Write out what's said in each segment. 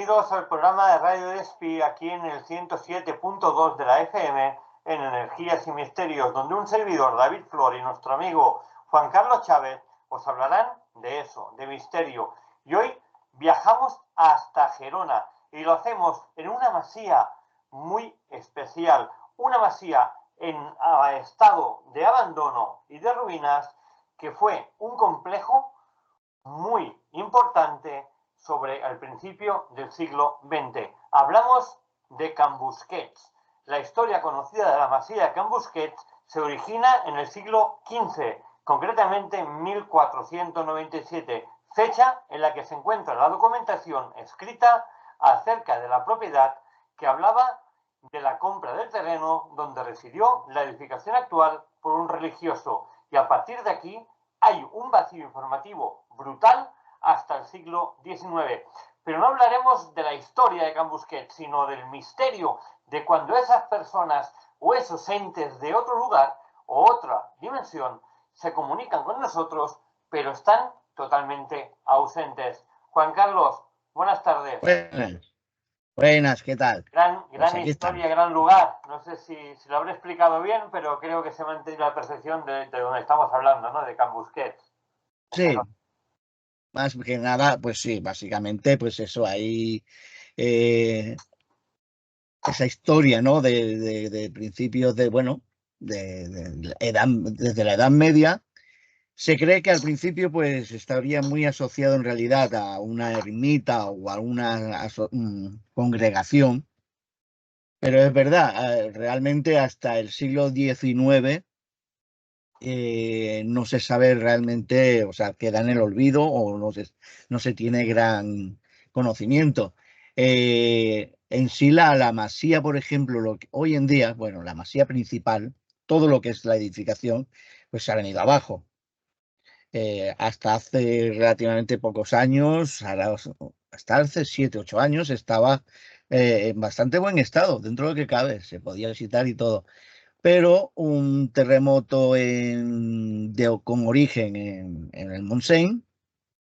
bienvenidos al programa de Radio Despi aquí en el 107.2 de la FM en Energías y Misterios, donde un servidor, David Flor, y nuestro amigo Juan Carlos Chávez os hablarán de eso, de misterio. Y hoy viajamos hasta Gerona y lo hacemos en una masía muy especial, una masía en estado de abandono y de ruinas que fue un complejo muy importante sobre el principio del siglo XX. Hablamos de Can Busquets. La historia conocida de la masía de Can Busquets se origina en el siglo XV, concretamente en 1497, fecha en la que se encuentra la documentación escrita acerca de la propiedad que hablaba de la compra del terreno donde residió la edificación actual por un religioso. Y a partir de aquí hay un vacío informativo brutal hasta el siglo XIX. Pero no hablaremos de la historia de Can Busquets, sino del misterio de cuando esas personas o esos entes de otro lugar o otra dimensión se comunican con nosotros, pero están totalmente ausentes. Juan Carlos, buenas tardes. Buenas, ¿qué tal? Gran Pues aquí historia, estamos. gran lugar. No sé si lo habré explicado bien, pero creo que se ha mantenido la percepción de donde estamos hablando, ¿no? De Can Busquets. Sí, más que nada, pues sí, básicamente, pues eso, hay esa historia, ¿no? De principios de, bueno, desde la Edad Media. Se cree que al principio, pues, estaría muy asociado en realidad a una ermita o a una congregación, pero es verdad, realmente hasta el siglo XIX no se sabe realmente, o sea, queda en el olvido o no se tiene gran conocimiento. En sí, la masía, por ejemplo, hoy en día, bueno, la masía principal, todo lo que es la edificación, pues se ha venido abajo. Hasta hace relativamente pocos años, hasta hace 7, 8 años, estaba en bastante buen estado, dentro de lo que cabe, se podía visitar y todo, pero un terremoto con origen en el Montseny,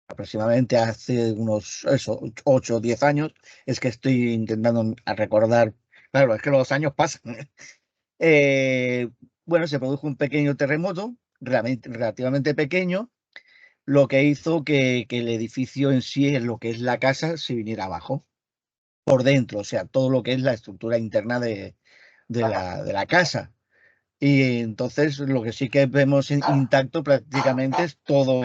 aproximadamente hace unos 8 o 10 años, es que estoy intentando recordar, claro, es que los años pasan. Bueno, se produjo un pequeño terremoto, relativamente pequeño, lo que hizo que el edificio en sí, en lo que es la casa, se viniera abajo, por dentro, o sea, todo lo que es la estructura interna de la casa. Y entonces lo que sí que vemos intacto prácticamente es todo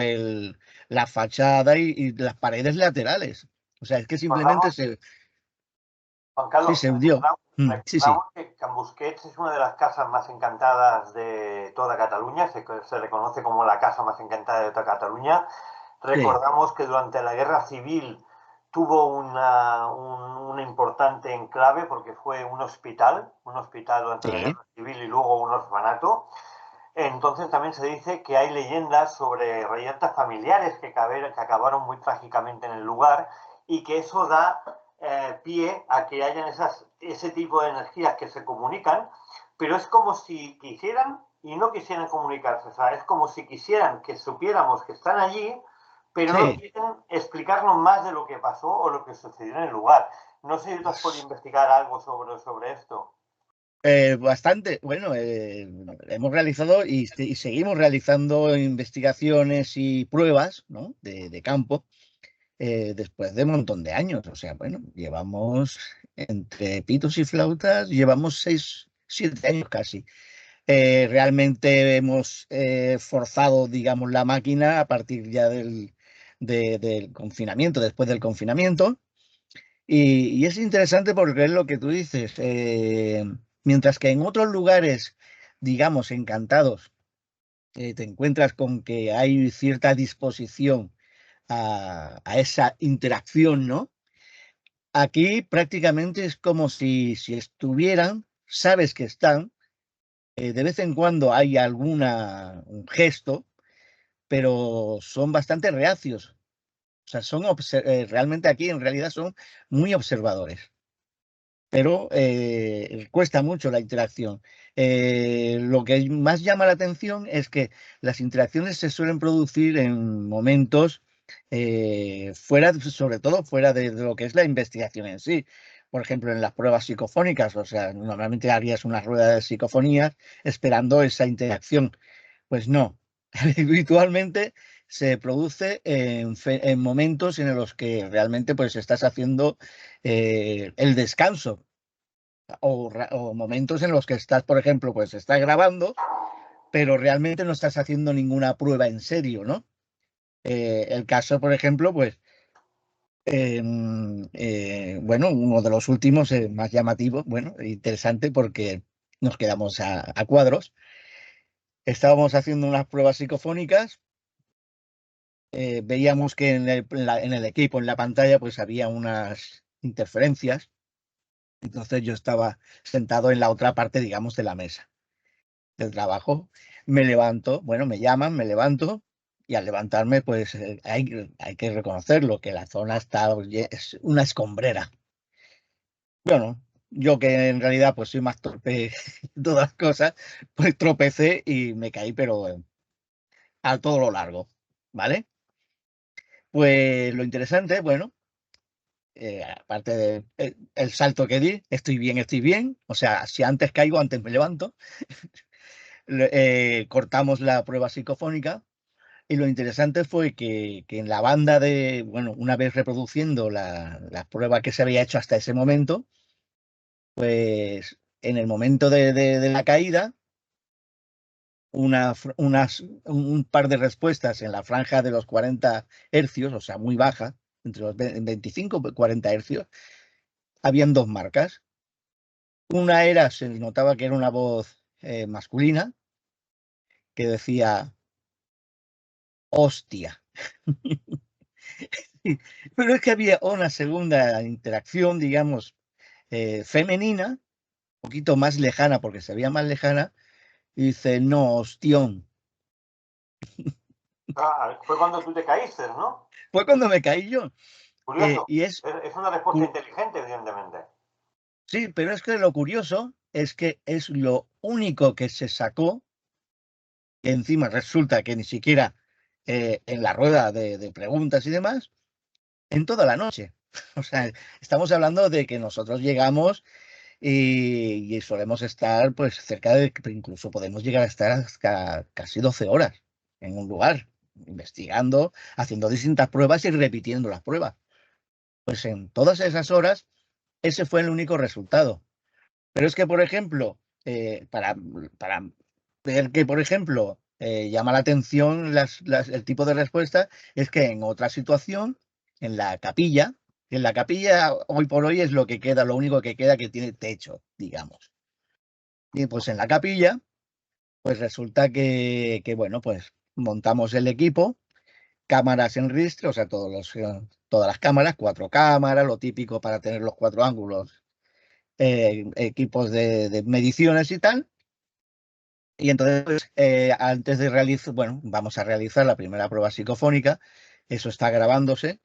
la fachada y las paredes laterales. O sea, es que simplemente Juan Carlos, se hundió. Sí, sí. recordamos que Can Busquets es una de las casas más encantadas de toda Cataluña, se reconoce como la casa más encantada de toda Cataluña. Sí, Recordamos que durante la Guerra Civil tuvo una importante enclave porque fue un hospital durante la sí, Guerra Civil y luego un orfanato. Entonces también se dice que hay leyendas sobre reyertas familiares que acabaron muy trágicamente en el lugar y que eso da pie a que hayan ese tipo de energías que se comunican, pero es como si quisieran y no quisieran comunicarse. O sea, es como si quisieran que supiéramos que están allí, pero no sí. quieren explicarnos más de lo que pasó o lo que sucedió en el lugar. No sé si tú has podido investigar algo sobre esto. Bastante, bueno, hemos realizado y seguimos realizando investigaciones y pruebas, ¿no? de campo, después de un montón de años. O sea, bueno, llevamos entre pitos y flautas, llevamos 6, 7 años casi. Realmente hemos forzado, digamos, la máquina a partir ya del confinamiento, después del confinamiento. Y es interesante porque es lo que tú dices. Mientras que en otros lugares, digamos, encantados, te encuentras con que hay cierta disposición a esa interacción, ¿no? Aquí prácticamente es como si estuvieran, sabes que están, de vez en cuando hay un gesto, pero son bastante reacios. O sea, realmente aquí en realidad son muy observadores, pero cuesta mucho la interacción. Lo que más llama la atención es que las interacciones se suelen producir en momentos fuera, sobre todo fuera de lo que es la investigación en sí. Por ejemplo, en las pruebas psicofónicas, o sea, normalmente harías una rueda de psicofonías esperando esa interacción. Pues no, habitualmente se produce en momentos en los que realmente pues estás haciendo el descanso o momentos en los que estás, por ejemplo, pues estás grabando, pero realmente no estás haciendo ninguna prueba en serio, ¿no? El caso, por ejemplo, pues, bueno, uno de los últimos más llamativos, bueno, interesante porque nos quedamos a cuadros. Estábamos haciendo unas pruebas psicofónicas, veíamos que en el equipo, en la pantalla, pues había unas interferencias. Entonces yo estaba sentado en la otra parte, digamos, de la mesa del trabajo. Me levanto, bueno, me llaman, me levanto y al levantarme, pues hay que reconocerlo, que la zona es una escombrera. Bueno, yo que en realidad pues soy más torpe de todas las cosas, pues tropecé y me caí, pero a todo lo largo, ¿vale? Pues lo interesante, bueno, aparte de el salto que di, estoy bien, o sea, si antes caigo, antes me levanto. Cortamos la prueba psicofónica y lo interesante fue que en la banda de, bueno, una vez reproduciendo la prueba que se había hecho hasta ese momento, pues en el momento de la caída, un par de respuestas en la franja de los 40 hercios, o sea, muy baja, entre los 25 y 40 hercios, habían dos marcas. Una era, se notaba que era una voz masculina, que decía, hostia. Pero es que había una segunda interacción, digamos, femenina, un poquito más lejana, porque se veía más lejana, y dice, no, ostión. Ah, fue cuando tú te caíste, ¿no? Fue cuando me caí yo. Curioso. Y Es una respuesta inteligente, evidentemente. sí, pero es que lo curioso es que es lo único que se sacó, que encima resulta que ni siquiera en la rueda de preguntas y demás, en toda la noche. O sea, estamos hablando de que nosotros llegamos y solemos estar pues cerca de, incluso podemos llegar a estar hasta casi 12 horas en un lugar, investigando, haciendo distintas pruebas y repitiendo las pruebas. Pues en todas esas horas, ese fue el único resultado. Pero es que, por ejemplo, para ver que, por ejemplo, llama la atención el tipo de respuesta, es que en otra situación, en la capilla, en la capilla hoy por hoy es lo que queda, lo único que queda que tiene techo, digamos. Y pues en la capilla, pues resulta que bueno, pues montamos el equipo, cámaras en ristre, o sea, todas las cámaras, cuatro cámaras, lo típico para tener los cuatro ángulos, equipos de mediciones y tal. Y entonces, pues, antes de realizar, bueno, vamos a realizar la primera prueba psicofónica, eso está grabándose,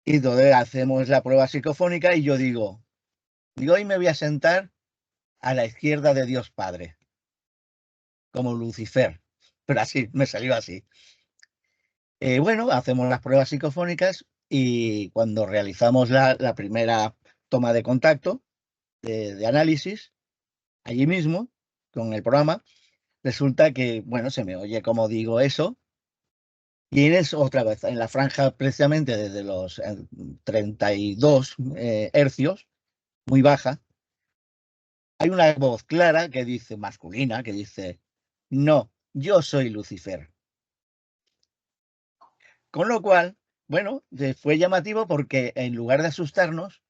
y entonces hacemos la prueba psicofónica y yo digo, hoy me voy a sentar a la izquierda de Dios Padre, como Lucifer, pero así, me salió así. Bueno, hacemos las pruebas psicofónicas y cuando realizamos la primera toma de contacto de análisis, allí mismo, con el programa, resulta que, bueno, se me oye como digo eso. Y es otra vez, en la franja precisamente desde los 32 hercios, muy baja, hay una voz clara que dice, masculina, que dice, no, yo soy Lucifer. Con lo cual, bueno, fue llamativo porque en lugar de asustarnos,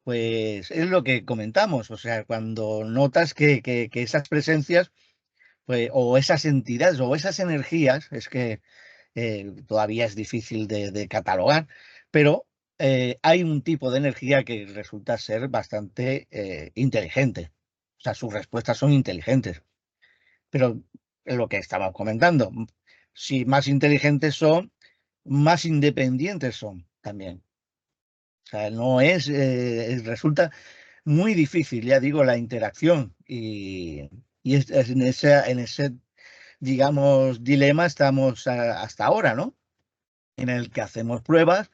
pues es lo que comentamos, o sea, cuando notas que esas presencias, pues, o esas entidades, o esas energías, es que todavía es difícil de catalogar, pero hay un tipo de energía que resulta ser bastante inteligente. O sea, sus respuestas son inteligentes. Pero es lo que estamos comentando, si más inteligentes son, más independientes son también. O sea, no es, resulta muy difícil, ya digo, la interacción y es en ese, digamos, dilema estamos hasta ahora, ¿no? en el que hacemos pruebas.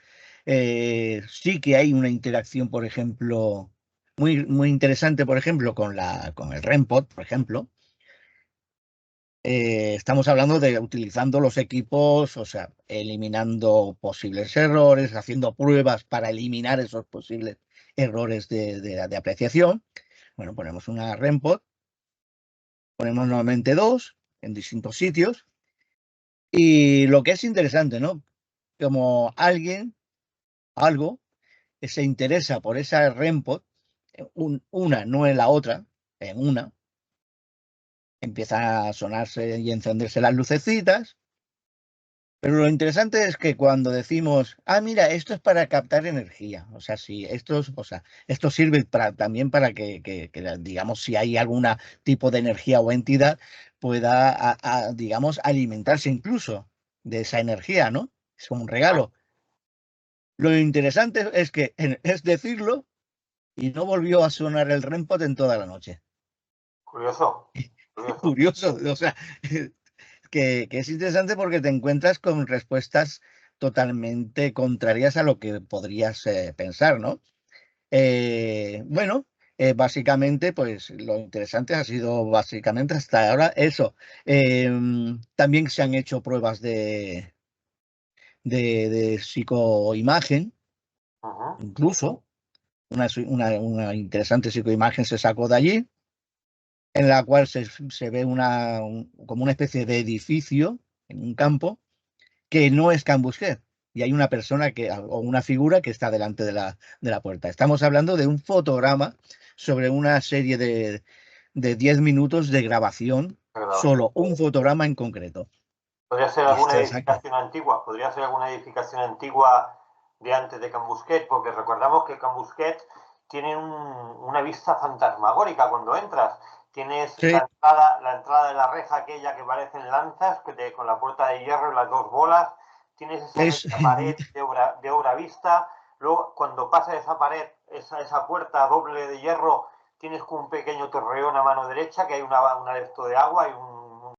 Sí que hay una interacción, por ejemplo, muy interesante, por ejemplo, con el REMPod, por ejemplo. Estamos hablando de utilizando los equipos, o sea, eliminando posibles errores, haciendo pruebas para eliminar esos posibles errores de apreciación. Bueno, ponemos una REMPod, ponemos normalmente dos en distintos sitios. Y lo que es interesante, ¿no? Como algo, que se interesa por esa REMPod, una, no en la otra, en una, empiezan a sonarse y encenderse las lucecitas. Pero lo interesante es que cuando decimos, mira, esto es para captar energía, o sea, si esto sirve también para que, digamos, si hay algún tipo de energía o entidad, pueda, digamos, alimentarse incluso de esa energía, ¿no? Es como un regalo. Lo interesante es que es decirlo y no volvió a sonar el REMPod en toda la noche. Curioso, curioso. Curioso, o sea, que es interesante porque te encuentras con respuestas totalmente contrarias a lo que podrías pensar, ¿no? Bueno, básicamente, pues lo interesante ha sido básicamente hasta ahora eso. También se han hecho pruebas de psicoimagen, Ujú. incluso. Una interesante psicoimagen se sacó de allí, en la cual se ve como una especie de edificio en un campo que no es Can Busquets, y hay una persona o una figura que está delante de la puerta. Estamos hablando de un fotograma sobre una serie de 10 minutos de grabación, Qué grabación. solo un fotograma en concreto. Podría ser Y alguna esto es aquí. edificación antigua, podría ser alguna edificación antigua de antes de Can Busquets, porque recordamos que Can Busquets tiene una vista fantasmagórica cuando entras. Tienes Sí, la entrada de la reja aquella que parecen lanzas, con la puerta de hierro y las dos bolas. Tienes esa es, media pared de obra vista. Luego, cuando pasa esa pared, esa puerta doble de hierro, tienes un pequeño torreón a mano derecha, que hay una de esto de agua y un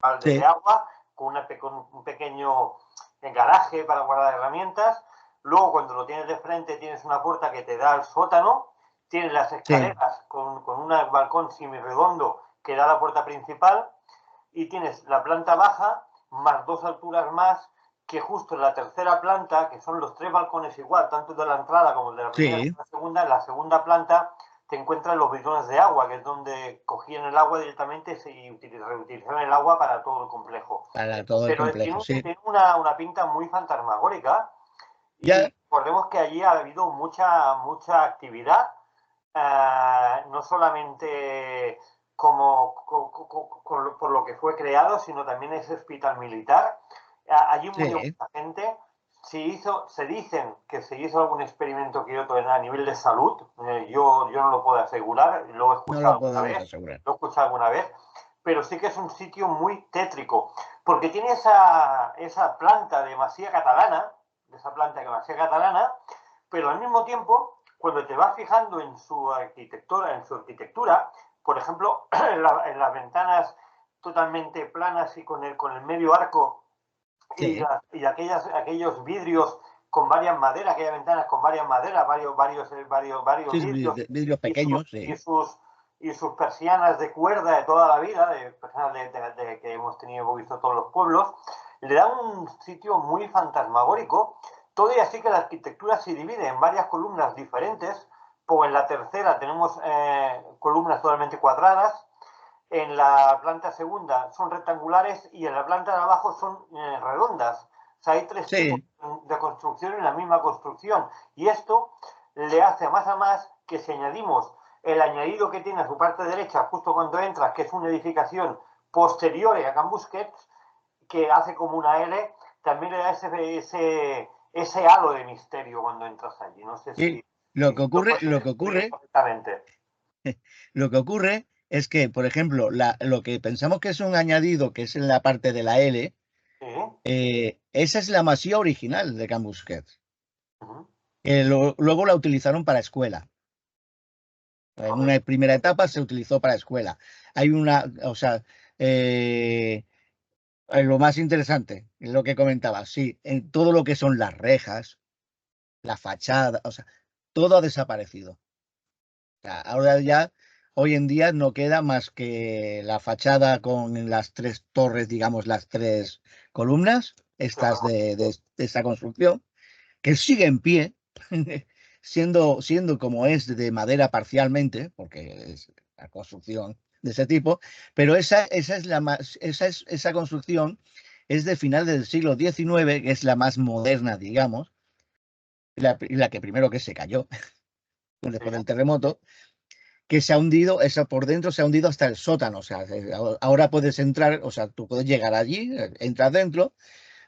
balde de sí, agua con un pequeño garaje para guardar herramientas. Luego, cuando lo tienes de frente, tienes una puerta que te da al sótano. Tienes las sí, escaleras con un balcón semiredondo que da a la puerta principal. Y tienes la planta baja más dos alturas más, que justo en la tercera planta, que son los tres balcones igual, tanto de la entrada como el de la primera y sí, la segunda, en la segunda planta te encuentras los bidones de agua, que es donde cogían el agua directamente y reutilizaban el agua para todo el complejo. para todo el Pero complejo, sí. tiene una pinta muy fantasmagórica y Ya, recordemos que allí ha habido mucha actividad, no solamente por lo que fue creado, sino también ese hospital militar. Allí murió sí, mucha gente. Se dicen que se hizo algún experimento Kioto a nivel de salud. Yo no lo puedo asegurar, no lo podemos asegurar. lo he escuchado alguna vez, pero sí que es un sitio muy tétrico, porque tiene esa planta de masía catalana, pero al mismo tiempo, cuando te vas fijando en su arquitectura, por ejemplo, en las ventanas totalmente planas y con el medio arco Sí, y aquellos vidrios con varias maderas, aquellas ventanas con varias maderas, varios sí, vidrios vidrios y sus, pequeños, y sí, sus, y sus persianas de cuerda de toda la vida, de persianas que hemos visto todos los pueblos, le da un sitio muy fantasmagórico. Todo y así que la arquitectura se divide en varias columnas diferentes, pues en la tercera tenemos columnas totalmente cuadradas, en la planta segunda son rectangulares y en la planta de abajo son redondas. O sea, hay tres tipos sí, de construcción en la misma construcción. Y esto le hace más a más que si añadimos el añadido que tiene a su parte derecha justo cuando entras, que es una edificación posterior a Can Busquets, que hace como una L, también le da ese halo de misterio cuando entras allí. No sé sí. si Lo que lo ocurre, puedes lo que describir ocurre correctamente. Lo que ocurre es que, por ejemplo, lo que pensamos que es un añadido, que es en la parte de la L, ¿Sí? esa es la masía original de Can Busquets. Uh -huh. Luego la utilizaron para escuela. En una primera etapa se utilizó para escuela. Hay una, o sea, eh, Lo más interesante es lo que comentaba, sí, en todo lo que son las rejas, la fachada, o sea, todo ha desaparecido. O sea, ahora ya, hoy en día no queda más que la fachada con las tres torres, digamos, las tres columnas, estas de esta construcción, que sigue en pie, siendo como es de madera parcialmente, porque es la construcción de ese tipo, pero esa es la más, esa construcción es de final del siglo XIX, que es la más moderna, digamos, la que primero que se cayó Sí. después del terremoto, que se ha hundido, esa por dentro se ha hundido hasta el sótano, o sea, ahora puedes entrar, o sea, tú puedes llegar allí, entras dentro,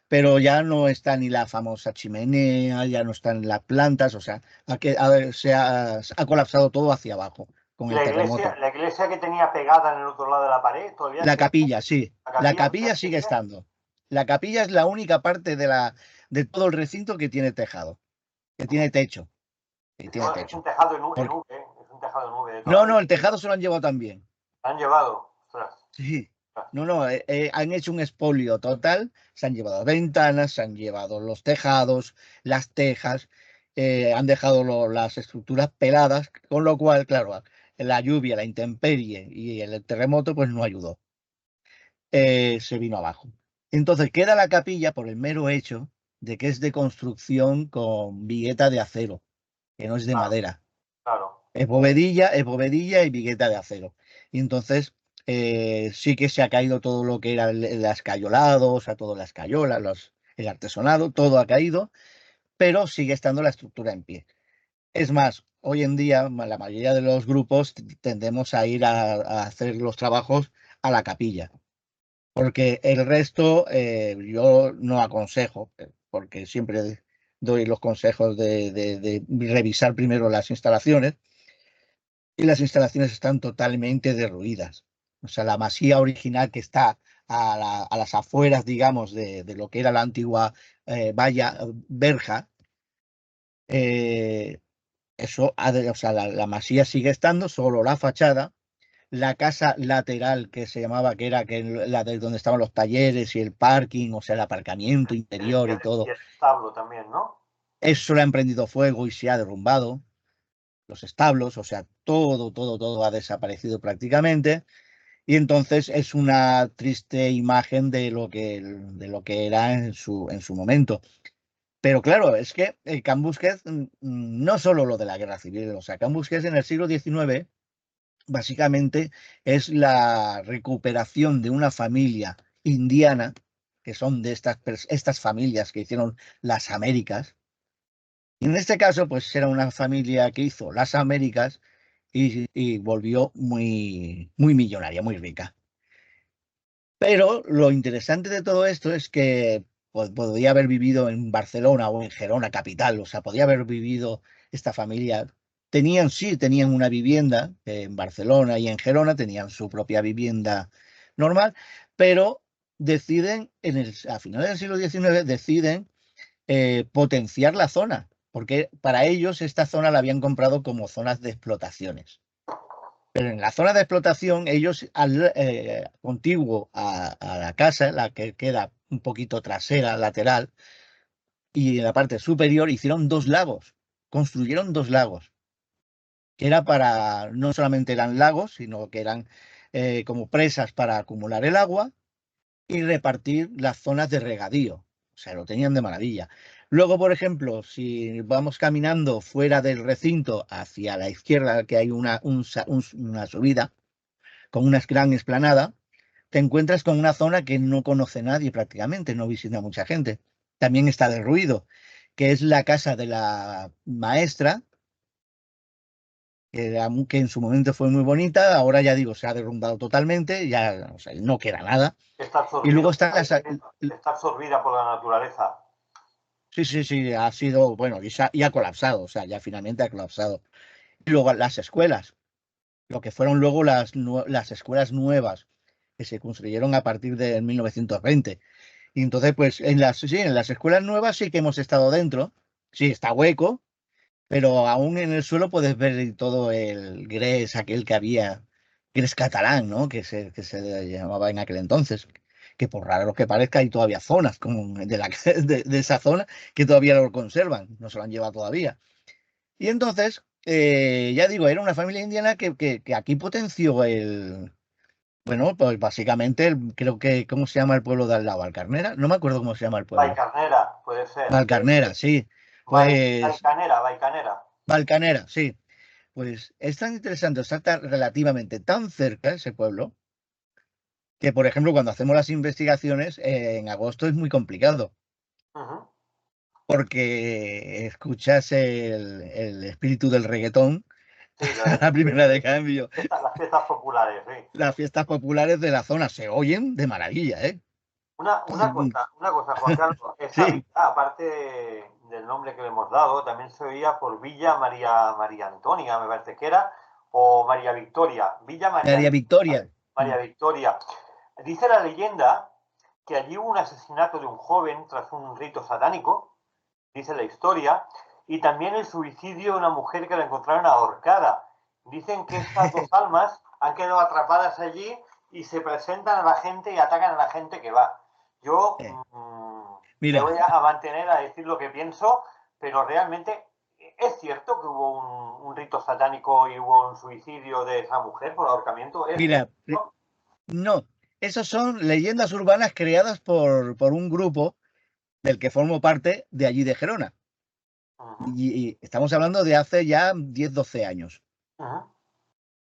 pero ya no está ni la famosa chimenea, ya no están las plantas, o sea, ha colapsado todo hacia abajo con ¿Y el terremoto. la iglesia que tenía pegada en el otro lado de la pared, todavía La sigue? capilla, sí, ¿La la capilla capilla sigue sigue? estando. La capilla es la única parte de todo el recinto que tiene tejado, que tiene techo, que tiene Es un techo. tejado en Porque, V, es un tejado en V de toda no, la no, vida. el tejado se lo han llevado también. Han llevado, ostras, Sí, ostras. no, no, han hecho un expolio total, se han llevado ventanas, se han llevado los tejados, las tejas, han dejado las estructuras peladas, con lo cual, claro, la lluvia, la intemperie y el terremoto, pues no ayudó. Se vino abajo. Entonces queda la capilla por el mero hecho de que es de construcción con vigueta de acero, que no es de Claro, madera. claro. Es bovedilla y vigueta de acero. Y entonces sí que se ha caído todo lo que era el escayolado, o sea, todas las cayolas, el artesonado, todo ha caído, pero sigue estando la estructura en pie. Es más, hoy en día la mayoría de los grupos tendemos a ir a hacer los trabajos a la capilla, porque el resto yo no aconsejo, porque siempre doy los consejos de revisar primero las instalaciones y las instalaciones están totalmente derruidas. O sea, la masía original que está a las afueras, digamos, de lo que era la antigua valla, verja, eh, o sea, la masía sigue estando, solo la fachada. La casa lateral que se llamaba, que era la de donde estaban los talleres y el parking, o sea, el aparcamiento interior y Y todo, el establo también, ¿no? eso le han prendido fuego y se ha derrumbado. Los establos, o sea, todo ha desaparecido prácticamente. Y entonces es una triste imagen de lo que era en su momento. Pero claro, es que el Can Busquets, no solo lo de la guerra civil, o sea, Can Busquets en el siglo XIX básicamente es la recuperación de una familia indiana, que son de estas familias que hicieron las Américas. Y en este caso, pues era una familia que hizo las Américas y volvió muy, muy millonaria, muy rica. Pero lo interesante de todo esto es que podría haber vivido en Barcelona o en Gerona, capital, o sea, podría haber vivido esta familia. Sí, tenían una vivienda en Barcelona y en Gerona, tenían su propia vivienda normal, pero deciden, a finales del siglo XIX, deciden potenciar la zona, porque para ellos esta zona la habían comprado como zonas de explotaciones. Pero en la zona de explotación, ellos, contiguo a la casa, la que queda un poquito trasera, lateral, y en la parte superior, hicieron dos lagos, construyeron dos lagos, que era para, no solamente eran lagos, sino que eran como presas para acumular el agua y repartir las zonas de regadío. O sea, lo tenían de maravilla. Luego, por ejemplo, si vamos caminando fuera del recinto hacia la izquierda, que hay una subida, con una gran explanada, te encuentras con una zona que no conoce nadie prácticamente, no visita mucha gente. También está derruido, que es la casa de la maestra, que en su momento fue muy bonita, ahora ya digo, se ha derrumbado totalmente, ya, o sea, no queda nada. Está Y luego absorbido, están está absorbida por la naturaleza. sí, sí, sí, ha sido, bueno, y ha colapsado, o sea, ya finalmente ha colapsado. Y luego las escuelas, lo que fueron luego las escuelas nuevas que se construyeron a partir de 1920. Y entonces, pues sí, en las escuelas nuevas sí que hemos estado dentro, sí, está hueco, pero aún en el suelo puedes ver todo el grés, aquel que había, grés catalán, ¿no? Que se llamaba en aquel entonces, que por raro que parezca hay todavía zonas como de esa zona que todavía lo conservan, no se lo han llevado todavía. Y entonces, ya digo, era una familia indiana que aquí potenció bueno, pues básicamente creo que, ¿cómo se llama el pueblo de al lado? Valcarnera, no me acuerdo cómo se llama el pueblo. Valcarnera, puede ser. Valcarnera, sí. Pues Valcanera, Valcanera. Valcanera, sí. Pues es tan interesante, está relativamente tan cerca ese pueblo, que por ejemplo cuando hacemos las investigaciones en agosto es muy complicado, Ujú. porque escuchas el espíritu del reggaetón Sí, a la primera de cambio. las fiestas populares, sí. Las fiestas populares de la zona se oyen de maravilla, ¿eh? Una cosa, Juan Carlos, esa villa, Sí, aparte del nombre que le hemos dado, también se oía por Villa María Antonia, me parece que era, o María Victoria. Villa María Victoria. María Victoria. Dice la leyenda que allí hubo un asesinato de un joven tras un rito satánico, dice la historia, y también el suicidio de una mujer que la encontraron ahorcada. Dicen que estas dos almas han quedado atrapadas allí y se presentan a la gente y atacan a la gente que va. Yo me Mira, voy a mantener a decir lo que pienso, pero realmente es cierto que hubo un rito satánico y hubo un suicidio de esa mujer por ahorcamiento. ¿Es mira, cierto? no, esos son leyendas urbanas creadas por un grupo del que formo parte de allí de Gerona. Uh -huh, Y estamos hablando de hace ya 10 12 años. uh -huh.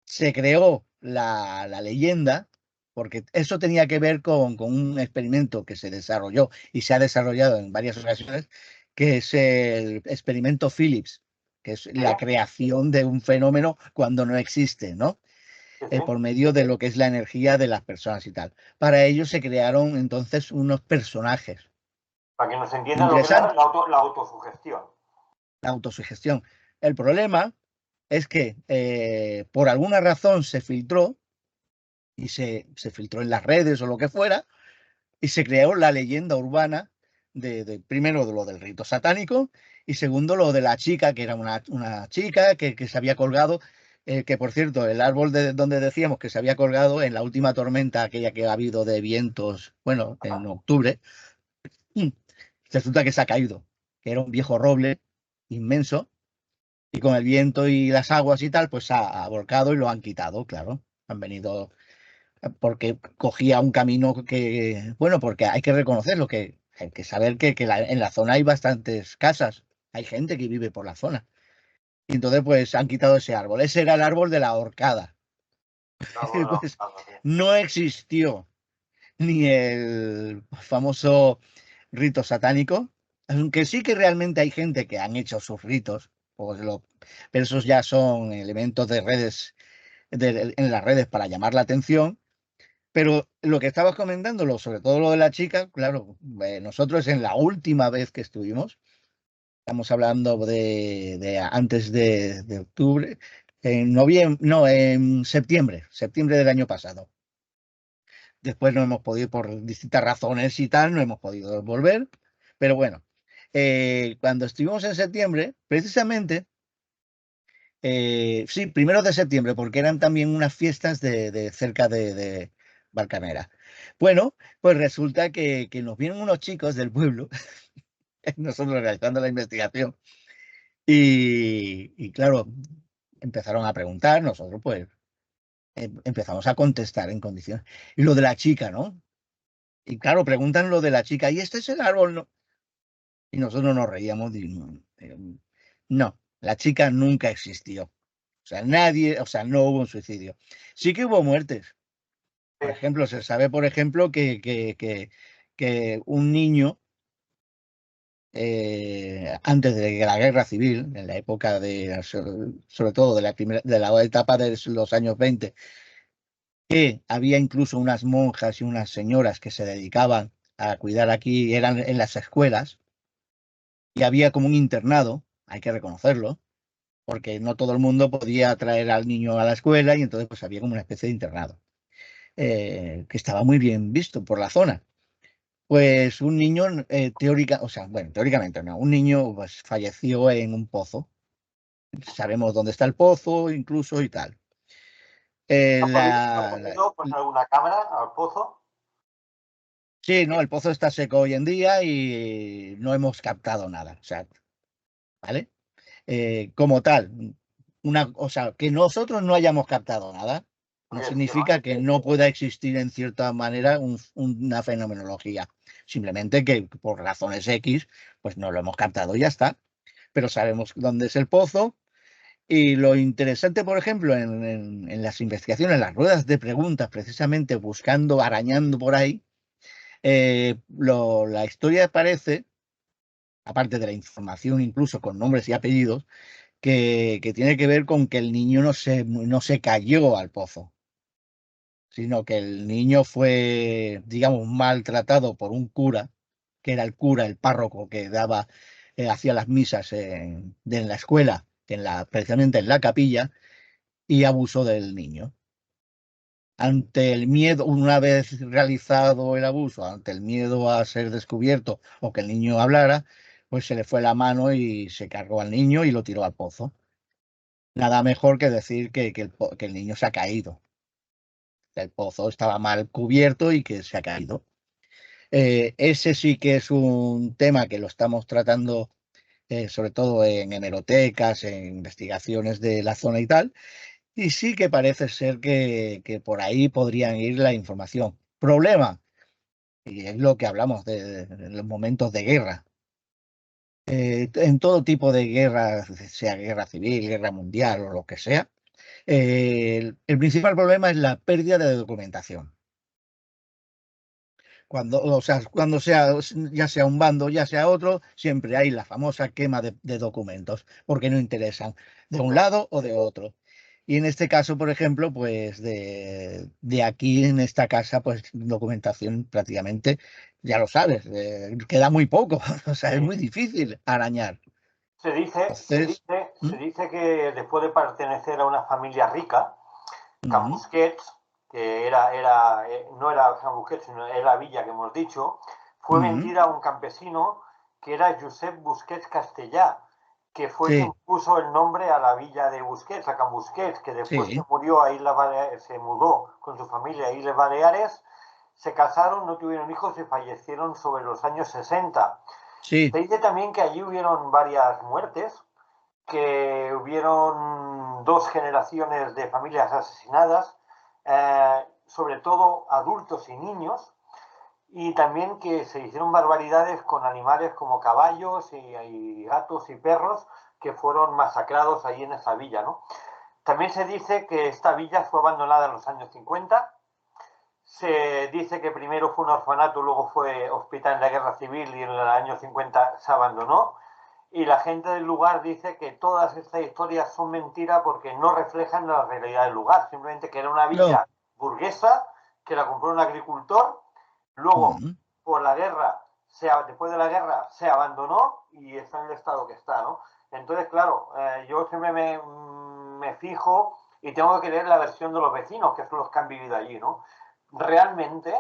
Se creó la leyenda porque eso tenía que ver con un experimento que se desarrolló y se ha desarrollado en varias ocasiones, que es el experimento Phillips, que es Sí, la creación de un fenómeno cuando no existe, ¿no? sí, sí. Por medio de lo que es la energía de las personas y tal. Para ello se crearon entonces unos personajes. Para que nos entiendan lo que es Interesante, la autosugestión. la autosugestión. El problema es que por alguna razón se filtró y se filtró en las redes o lo que fuera, y se creó la leyenda urbana primero de lo del rito satánico y segundo lo de la chica, que era una chica que se había colgado, que por cierto, el árbol donde decíamos que se había colgado en la última tormenta, aquella que ha habido de vientos, bueno, en octubre, mm, resulta que se ha caído, que era un viejo roble inmenso y con el viento y las aguas y tal, pues ha volcado y lo han quitado, claro. Han venido porque cogía un camino que, bueno, porque hay que reconocerlo, que hay que saber que en la zona hay bastantes casas, hay gente que vive por la zona. Y entonces, pues han quitado ese árbol. Ese era el árbol de la horcada. Algo de Pues la no existió ni el famoso rito satánico, aunque sí que realmente hay gente que han hecho sus ritos, pero esos ya son elementos de redes, en las redes para llamar la atención. Pero lo que estabas comentándolo, sobre todo lo de la chica, claro, nosotros en la última vez que estuvimos, estamos hablando de antes de octubre, en noviembre, no, en septiembre del año pasado. Después no hemos podido, por distintas razones y tal, no hemos podido volver. Pero bueno, cuando estuvimos en septiembre, precisamente, sí, primero de septiembre, porque eran también unas fiestas de cerca de Barcanera. Bueno, pues resulta que nos vienen unos chicos del pueblo, nosotros realizando la investigación, y claro, empezaron a preguntar, nosotros pues empezamos a contestar en condiciones. Y lo de la chica, ¿no? Y claro, preguntan lo de la chica, ¿y este es el árbol? No. Y nosotros nos reíamos, no, la chica nunca existió. O sea, nadie, o sea, no hubo un suicidio. Sí que hubo muertes. sí. Por ejemplo, se sabe, por ejemplo, que un niño, antes de la guerra civil, en la época sobre todo de la etapa de los años 20, que había incluso unas monjas y unas señoras que se dedicaban a cuidar aquí, eran en las escuelas, y había como un internado, hay que reconocerlo, porque no todo el mundo podía traer al niño a la escuela y entonces pues había como una especie de internado. Que estaba muy bien visto por la zona. Pues un niño, o sea, bueno, teóricamente no, un niño pues, falleció en un pozo. Sabemos dónde está el pozo, incluso y tal. ¿Ha podido poner alguna cámara al pozo? Sí, no, el pozo está seco hoy en día y no hemos captado nada. O sea, ¿vale? Como tal, o sea, que nosotros no hayamos captado nada no Oye, significa que no pueda existir en cierta manera una fenomenología. Simplemente que por razones X, pues no lo hemos captado y ya está. Pero sabemos dónde es el pozo. Y lo interesante, por ejemplo, en las investigaciones, en las ruedas de preguntas, precisamente buscando, arañando por ahí, la historia parece, aparte de la información incluso con nombres y apellidos, que tiene que ver con que el niño no se cayó al pozo, sino que el niño fue, digamos, maltratado por un cura, que era el cura, el párroco que daba, hacía las misas en la escuela, precisamente en la capilla, y abusó del niño. Ante el miedo, una vez realizado el abuso, ante el miedo a ser descubierto o que el niño hablara, pues se le fue la mano y se cargó al niño y lo tiró al pozo. Nada mejor que decir que el niño se ha caído. El pozo estaba mal cubierto y que se ha caído. Ese sí que es un tema que lo estamos tratando sobre todo en hemerotecas, en investigaciones de la zona y tal, y sí que parece ser que por ahí podrían ir la información. Problema, y es lo que hablamos de los momentos de guerra. En todo tipo de guerra, sea guerra civil, guerra mundial o lo que sea, el principal problema es la pérdida de documentación. O sea, cuando sea, ya sea un bando, ya sea otro, siempre hay la famosa quema de documentos, porque no interesan de un lado o de otro. Y en este caso, por ejemplo, pues de aquí en esta casa, pues documentación prácticamente, ya lo sabes, queda muy poco, o sea, es Sí. muy difícil arañar. Se dice, se Entonces, dice, ¿mm? se dice que después de pertenecer a una familia rica, Can Ujú. Busquets, que no era Can Busquets, sino era la villa que hemos dicho, fue Ujú. vendida a un campesino que era Josep Busquets Castellà, que fue quien Sí, puso el nombre a la villa de Busquets, a Can Busquets, que después se sí, murió a Islas Baleares, se mudó con su familia a Islas Baleares, se casaron, no tuvieron hijos y fallecieron sobre los años 60. sí, Se dice también que allí hubieron varias muertes, que hubieron dos generaciones de familias asesinadas, sobre todo adultos y niños, y también que se hicieron barbaridades con animales como caballos y gatos y perros que fueron masacrados ahí en esa villa, ¿no? También se dice que esta villa fue abandonada en los años 50. Se dice que primero fue un orfanato, luego fue hospital en la guerra civil y en el año 50 se abandonó. Y la gente del lugar dice que todas estas historias son mentiras porque no reflejan la realidad del lugar. Simplemente que era una no. villa burguesa que la compró un agricultor. Luego, Ujú. por la guerra, después de la guerra, se abandonó y está en el estado que está, ¿no? Entonces, claro, yo siempre me fijo y tengo que leer la versión de los vecinos, que son los que han vivido allí, ¿no? Realmente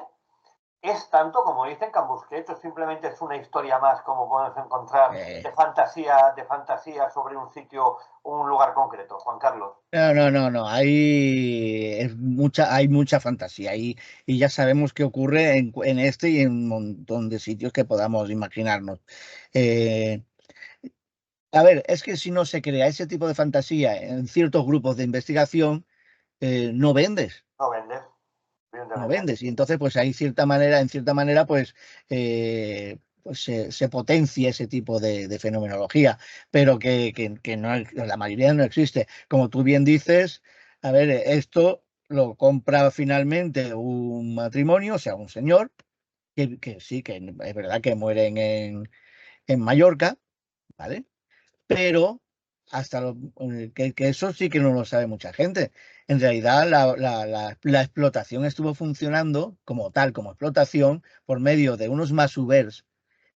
es tanto como dicen que Busquets o simplemente es una historia más como podemos encontrar Eh, de fantasía sobre un sitio o un lugar concreto, Juan Carlos. No, no, no, no. Hay mucha fantasía y ya sabemos qué ocurre en este y en un montón de sitios que podamos imaginarnos. Eh, a ver, es que si no se crea ese tipo de fantasía en ciertos grupos de investigación, no vendes, No vendes, no evidentemente. vendes. Y entonces, pues hay cierta manera, en cierta manera, pues se potencia ese tipo de fenomenología, pero que no, la mayoría no existe. Como tú bien dices, a ver, esto lo compra finalmente un matrimonio, o sea, un señor, que sí, que es verdad que mueren en Mallorca, ¿vale? Pero que eso sí que no lo sabe mucha gente. En realidad, la explotación estuvo funcionando como tal, como explotación, por medio de unos masovers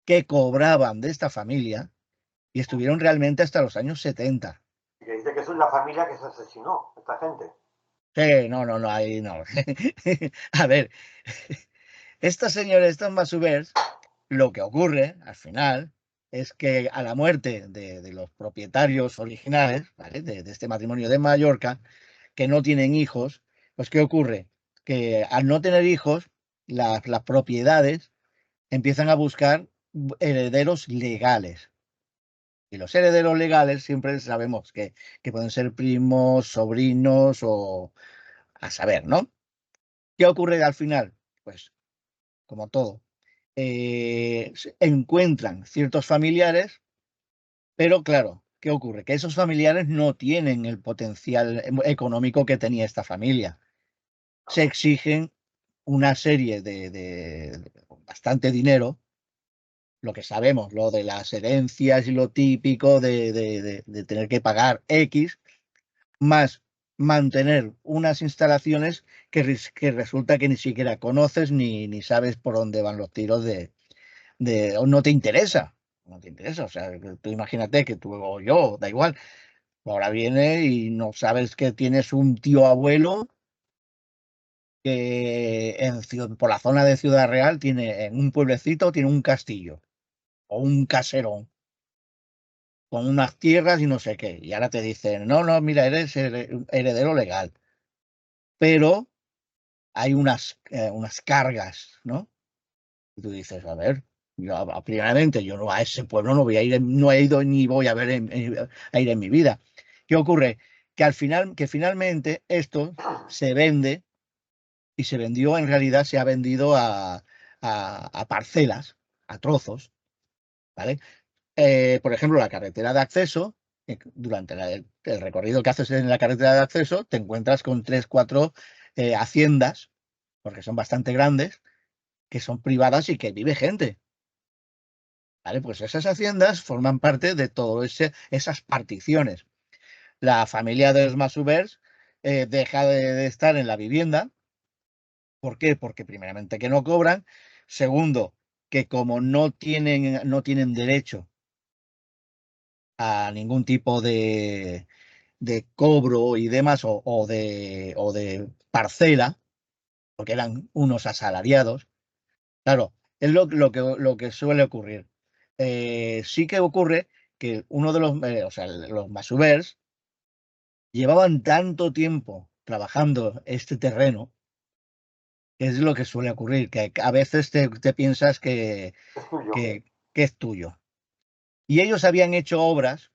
que cobraban de esta familia y estuvieron realmente hasta los años 70. Y que dice que es la familia que se asesinó, esta gente. Sí, no, no, no, ahí no. A ver, estos señores, estos masovers, lo que ocurre al final es que a la muerte de los propietarios originales, ¿vale? De este matrimonio de Mallorca, que no tienen hijos, pues ¿qué ocurre? Que al no tener hijos, las propiedades empiezan a buscar herederos legales. Y los herederos legales siempre sabemos que pueden ser primos, sobrinos o a saber, ¿no? ¿Qué ocurre al final? Pues, como todo, encuentran ciertos familiares, pero claro, ¿qué ocurre? Que esos familiares no tienen el potencial económico que tenía esta familia. Se exigen una serie de bastante dinero, lo que sabemos, lo de las herencias y lo típico de tener que pagar X, más mantener unas instalaciones que resulta que ni siquiera conoces ni sabes por dónde van los tiros o no te interesa. No te interesa, o sea, tú imagínate que tú o yo, da igual, ahora viene y no sabes que tienes un tío abuelo que por la zona de Ciudad Real tiene, en un pueblecito, tiene un castillo o un caserón con unas tierras y no sé qué. Y ahora te dicen, no, no, mira, eres heredero legal, pero hay unas cargas, ¿no? Y tú dices, a ver, yo primeramente yo no a ese pueblo no voy a ir, no he ido ni voy a ver a ir en mi vida. ¿Qué ocurre? Que al final, que finalmente esto se vende y se vendió, en realidad se ha vendido a parcelas, a trozos, ¿vale? Por ejemplo, la carretera de acceso, durante el recorrido que haces en la carretera de acceso, te encuentras con tres, cuatro haciendas, porque son bastante grandes, que son privadas y que vive gente. ¿Vale? Pues esas haciendas forman parte de todas esas particiones. La familia de los Masovers deja de estar en la vivienda. ¿Por qué? Porque primeramente que no cobran. Segundo, que como no tienen derecho a ningún tipo de cobro y demás o de parcela, porque eran unos asalariados. Claro, es lo que suele ocurrir. Sí que ocurre que uno de o sea, los masovers llevaban tanto tiempo trabajando este terreno, que es lo que suele ocurrir, que a veces te piensas Es tuyo. que es tuyo. Y ellos habían hecho obras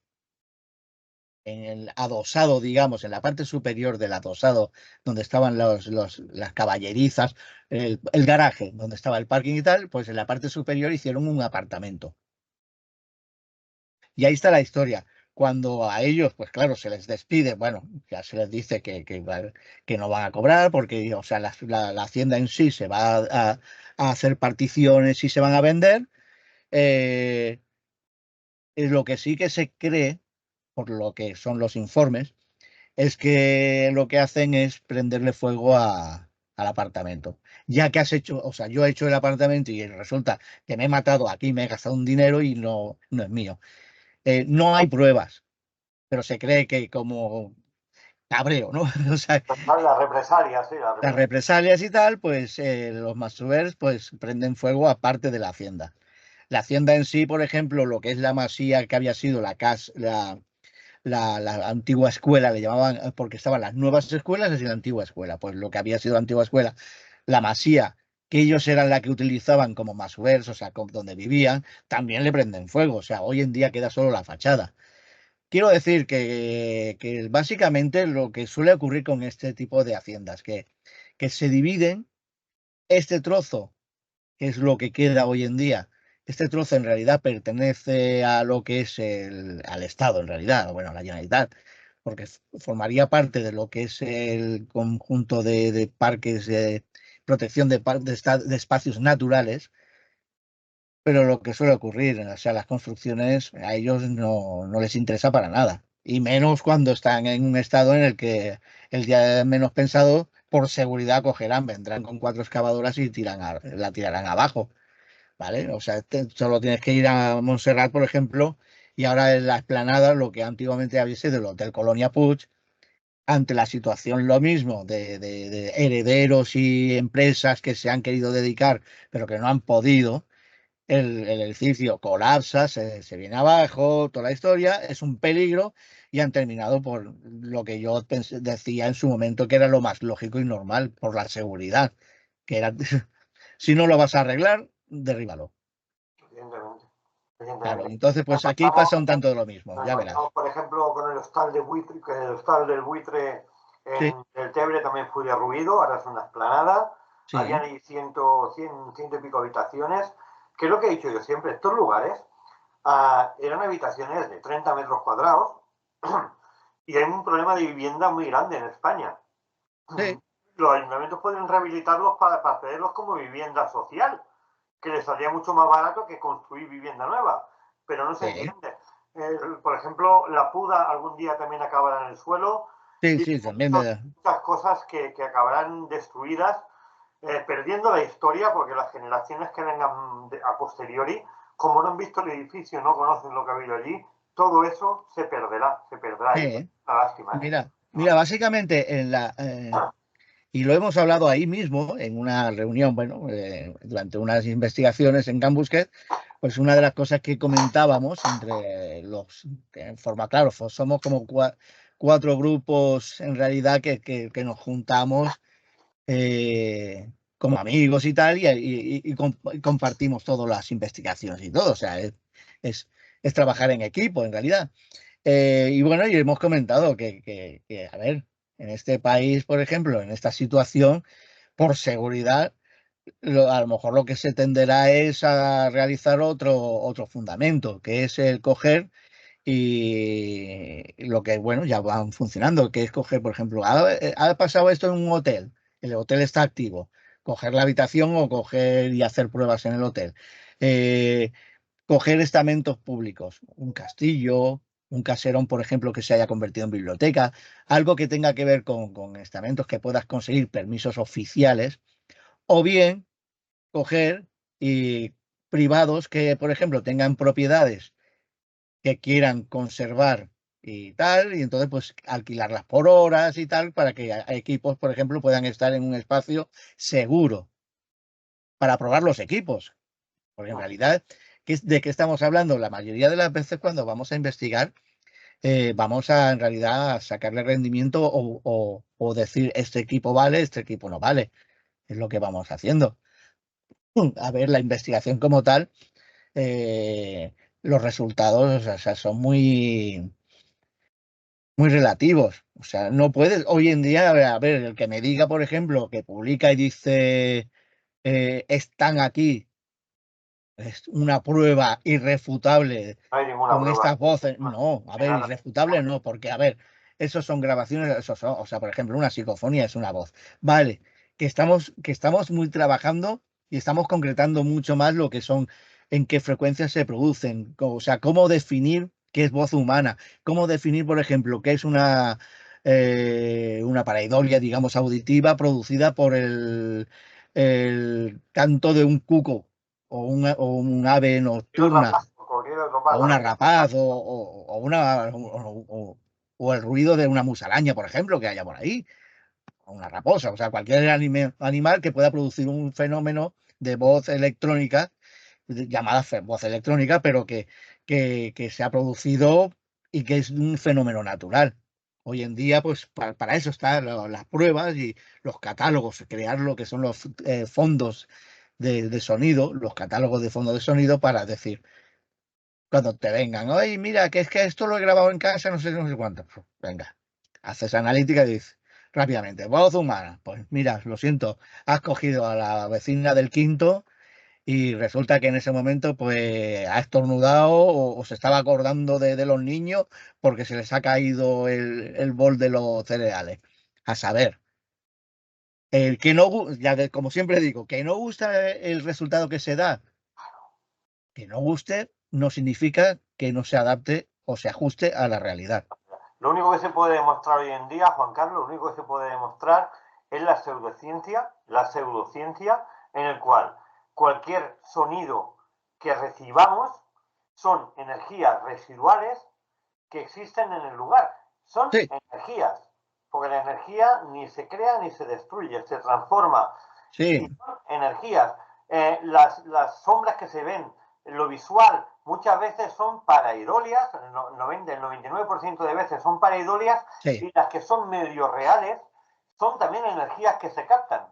en el adosado, digamos, en la parte superior del adosado, donde estaban las caballerizas, el garaje, donde estaba el parking y tal, pues en la parte superior hicieron un apartamento. Y ahí está la historia. Cuando a ellos, pues claro, se les despide, bueno, ya se les dice que no van a cobrar porque, o sea, la hacienda en sí se va a hacer particiones y se van a vender. Eh, lo que sí que se cree, por lo que son los informes, es que lo que hacen es prenderle fuego al apartamento. Ya que has hecho, o sea, yo he hecho el apartamento y resulta que me he matado aquí, me he gastado un dinero y no es mío. No hay pruebas, pero se cree que como cabreo, ¿no? O sea, La represalia, sí, la las represalia. represalias y tal, pues los masovers pues prenden fuego a parte de la hacienda. La hacienda en sí, por ejemplo, lo que es la masía que había sido la antigua escuela, le llamaban, porque estaban las nuevas escuelas y la antigua escuela. Pues lo que había sido la antigua escuela, la masía, que ellos eran la que utilizaban como masovers, o sea, donde vivían, también le prenden fuego. O sea, hoy en día queda solo la fachada. Quiero decir que básicamente lo que suele ocurrir con este tipo de haciendas, que se dividen este trozo, que es lo que queda hoy en día. Este trozo en realidad pertenece a lo que es al Estado, en realidad, bueno, a la Generalitat, porque formaría parte de lo que es el conjunto de parques de protección de espacios naturales, pero lo que suele ocurrir, o sea, las construcciones a ellos no les interesa para nada. Y menos cuando están en un estado en el que el día menos pensado, por seguridad, cogerán, vendrán con cuatro excavadoras y la tirarán abajo. ¿Vale? O sea, solo tienes que ir a Montserrat, por ejemplo, y ahora en la explanada, lo que antiguamente había sido el Hotel Colonia Puig, ante la situación lo mismo de herederos y empresas que se han querido dedicar, pero que no han podido el edificio colapsa, se viene abajo, toda la historia, es un peligro y han terminado por lo que yo decía en su momento que era lo más lógico y normal, por la seguridad, que era, si no lo vas a arreglar, derríbalo. Evidentemente. Claro, Evidentemente. entonces pues aquí pasa un tanto de lo mismo, ya verás. Por ejemplo, con el hostal de buitre, que el hostal del buitre Sí, en el Tebre también fue derruido, ahora es una explanada. Habían sí, ahí 100 y pico habitaciones, que es lo que he dicho yo siempre, estos lugares eran habitaciones de 30 metros cuadrados y hay un problema de vivienda muy grande en España. sí, Los ayuntamientos pueden rehabilitarlos para cederlos como vivienda social, que les saldría mucho más barato que construir vivienda nueva, pero no se sí, entiende. Por ejemplo, la puda algún día también acabará en el suelo sí, y sí, también muchas cosas que acabarán destruidas, perdiendo la historia, porque las generaciones que vengan a posteriori, como no han visto el edificio, no conocen lo que ha habido allí, todo eso se perderá y es sí. una lástima. Mira, básicamente y lo hemos hablado ahí mismo en una reunión, bueno, durante unas investigaciones en GunBusket, pues una de las cosas que comentábamos entre los, que en forma, claro, somos como cuatro grupos en realidad que nos juntamos como amigos y tal, y compartimos todas las investigaciones y todo, o sea, es, es trabajar en equipo en realidad. Y bueno, y hemos comentado que, a ver, en este país, por ejemplo, en esta situación, por seguridad, a lo mejor lo que se tenderá es a realizar otro fundamento, que es el coger y lo que, bueno, ya van funcionando, que es coger, por ejemplo, ha pasado esto en un hotel, el hotel está activo, coger la habitación o coger y hacer pruebas en el hotel. Eh, Coger estamentos públicos, un castillo, un caserón, por ejemplo, que se haya convertido en biblioteca, algo que tenga que ver con estamentos que puedas conseguir permisos oficiales, o bien coger y privados que, por ejemplo, tengan propiedades que quieran conservar y tal, y entonces pues alquilarlas por horas y tal, para que equipos, por ejemplo, puedan estar en un espacio seguro para probar los equipos. Porque en realidad, ¿de qué estamos hablando? La mayoría de las veces cuando vamos a investigar, vamos a en realidad a sacarle rendimiento o decir este equipo vale, este equipo no vale. Es lo que vamos haciendo. A ver, la investigación como tal, eh, los resultados, o sea, son muy relativos. O sea, no puedes, hoy en día, a ver, el que me diga, por ejemplo, que publica y dice, están aquí, es una prueba irrefutable No hay ninguna con prueba. estas voces. No, a De ver, nada. irrefutable no, porque, a ver, esos son grabaciones, o sea, por ejemplo, una psicofonía es una voz. Vale, que estamos muy trabajando y estamos concretando mucho más lo que son, en qué frecuencias se producen, o sea, cómo definir qué es voz humana, cómo definir, por ejemplo, qué es una pareidolia, digamos, auditiva producida por el canto de un cuco o un ave nocturna Cualquier otro o una pájaro. rapaz o el ruido de una musaraña, por ejemplo, que haya por ahí, o una raposa, o sea, cualquier animal que pueda producir un fenómeno de voz electrónica, llamada voz electrónica, pero que se ha producido y que es un fenómeno natural. Hoy en día, pues para eso están las pruebas y los catálogos, crear lo que son los fondos de sonido, los catálogos de fondos de sonido para decir, cuando te vengan, oye, mira, que es que esto lo he grabado en casa, no sé cuánto. Pues, venga, haces analítica y dices rápidamente, voz humana. Pues mira, lo siento, has cogido a la vecina del quinto y resulta que en ese momento pues ha estornudado o se estaba acordando de los niños porque se les ha caído el bol de los cereales. A saber, el que no, como siempre digo, que no gusta el resultado que se da, que no guste no significa que no se adapte o se ajuste a la realidad. Lo único que se puede demostrar hoy en día, Juan Carlos, lo único que se puede demostrar es la pseudociencia en el cual cualquier sonido que recibamos son energías residuales que existen en el lugar. Son Sí, energías, porque la energía ni se crea ni se destruye, se transforma. Y sí, son energías. Las sombras que se ven, lo visual, muchas veces son paraidolias, el 99% de veces son paraidolias, sí, y las que son medio reales son también energías que se captan,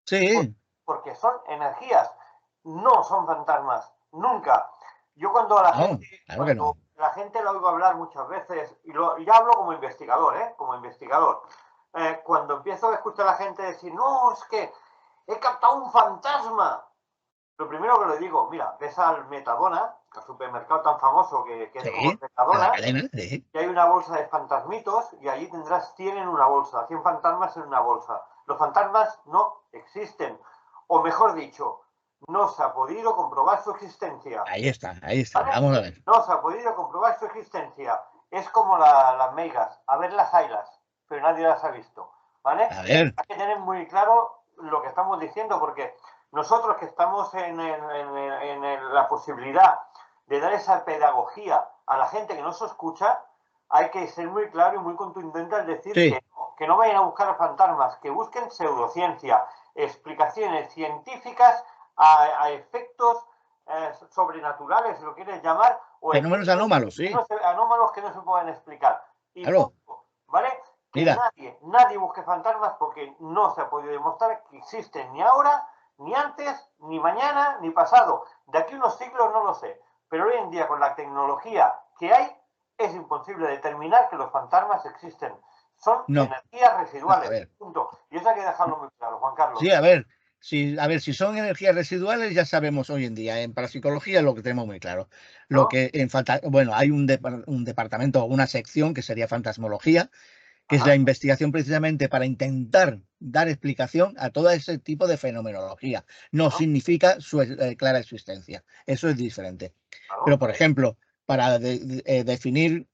sí, porque son energías. no son fantasmas, nunca. Yo cuando a la No, gente, claro que no. la gente la oigo hablar muchas veces, y ya hablo como investigador, como investigador, cuando empiezo a escuchar a la gente decir, no, es que he captado un fantasma. Lo primero que le digo, mira, ves al Metadona, el supermercado tan famoso que es como el Sí, a la Metadona, cadena, sí. y hay una bolsa de fantasmitos y allí tendrás 100 en una bolsa, 100 fantasmas en una bolsa. Los fantasmas no existen, o mejor dicho, no se ha podido comprobar su existencia. Ahí está, ahí está. ¿Vale? Vamos a ver. No se ha podido comprobar su existencia. Es como las meigas, a ver las haylas, pero nadie las ha visto. ¿Vale? A ver, Hay que tener muy claro lo que estamos diciendo, porque nosotros que estamos en la posibilidad de dar esa pedagogía a la gente que no se escucha, hay que ser muy claro y muy contundente al decir sí, que no vayan a buscar fantasmas, que busquen pseudociencia, explicaciones científicas a efectos sobrenaturales, si lo quieres llamar, o fenómenos efectos anómalos, sí. anómalos que no se pueden explicar. Y Claro, punto, ¿vale? Que mira, nadie busque fantasmas porque no se ha podido demostrar que existen ni ahora, ni antes, ni mañana, ni pasado. De aquí a unos siglos no lo sé. Pero hoy en día, con la tecnología que hay, es imposible determinar que los fantasmas existen. Son no, energías no, a residuales. ver. Punto. Y eso hay que dejarlo muy claro, Juan Carlos. Sí, a ver, si son energías residuales, ya sabemos hoy en día, en parapsicología lo que tenemos muy claro. Lo ¿No? que en falta, bueno, hay un departamento, una sección que sería fantasmología, que es la Ajá. investigación precisamente para intentar dar explicación a todo ese tipo de fenomenología. No Bueno, significa su clara existencia. Eso es diferente. Pero, claro. por ejemplo, para definir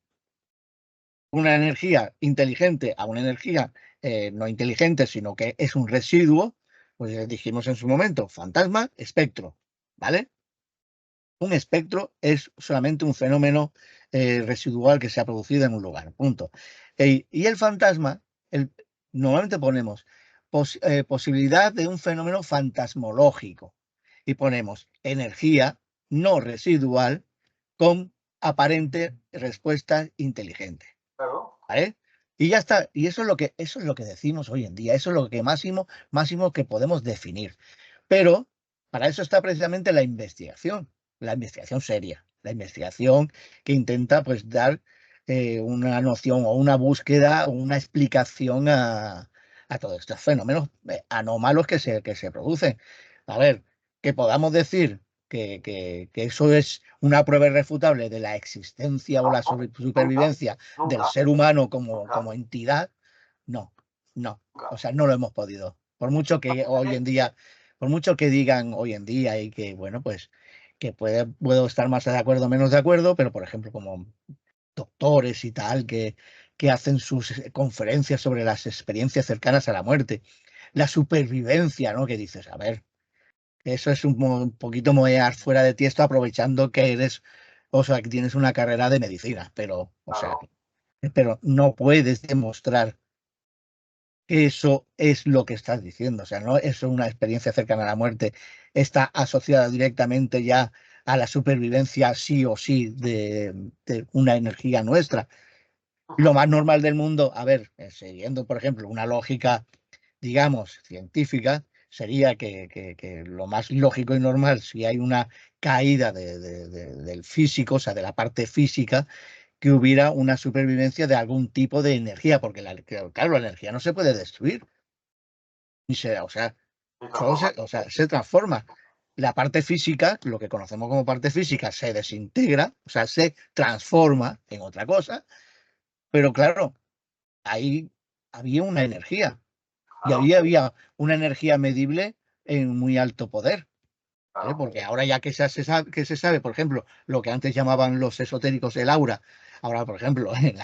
una energía inteligente a una energía no inteligente, sino que es un residuo, pues dijimos en su momento, fantasma, espectro, ¿vale? Un espectro es solamente un fenómeno residual que se ha producido en un lugar, punto. Y el fantasma, normalmente ponemos posibilidad de un fenómeno fantasmológico y ponemos energía no residual con aparente respuesta inteligente. Claro. ¿Vale? Y ya está. Y eso es lo que decimos hoy en día. Eso es lo que máximo que podemos definir. Pero para eso está precisamente la investigación seria, la investigación que intenta pues dar una noción o una búsqueda o una explicación a todos estos fenómenos anómalos que se producen. A ver, que podamos decir que eso es una prueba irrefutable de la existencia o No, la nunca, supervivencia del nunca, ser humano como, nunca, como entidad, no, no. nunca. O sea, no lo hemos podido. Por mucho que hoy en día, por mucho que digan hoy en día y que, bueno, pues que puedo estar más de acuerdo o menos de acuerdo, pero por ejemplo, como doctores y tal, que hacen sus conferencias sobre las experiencias cercanas a la muerte, la supervivencia, ¿no? Que dices, a ver, eso es un poquito monear fuera de ti esto aprovechando que eres, o sea, que tienes una carrera de medicina, pero, o sea, Claro, pero no puedes demostrar que eso es lo que estás diciendo. O sea, no es una experiencia cercana a la muerte, está asociada directamente ya a la supervivencia sí o sí de una energía nuestra. Lo más normal del mundo, a ver, siguiendo, por ejemplo, una lógica, digamos, científica, sería que lo más lógico y normal, si hay una caída del físico, o sea, de la parte física, que hubiera una supervivencia de algún tipo de energía, porque claro, la energía no se puede destruir, o sea, de todas formas. o sea, se transforma. La parte física, lo que conocemos como parte física, se desintegra, o sea, se transforma en otra cosa, pero claro, ahí había una energía y Claro, había una energía medible en muy alto poder. ¿Vale? claro. Porque ahora ya que se sabe, por ejemplo, lo que antes llamaban los esotéricos el aura, ahora, por ejemplo, en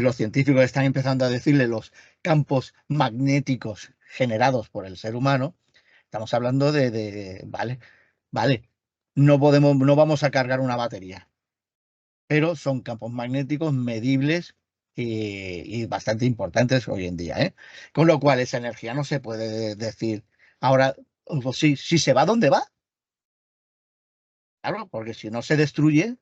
los científicos están empezando a decirle los campos magnéticos generados por el ser humano. Estamos hablando vale, vale, no vamos a cargar una batería, pero son campos magnéticos medibles y bastante importantes hoy en día, ¿eh? Con lo cual esa energía no se puede decir ahora, pues, si se va, ¿dónde va? Claro, porque si no se destruye,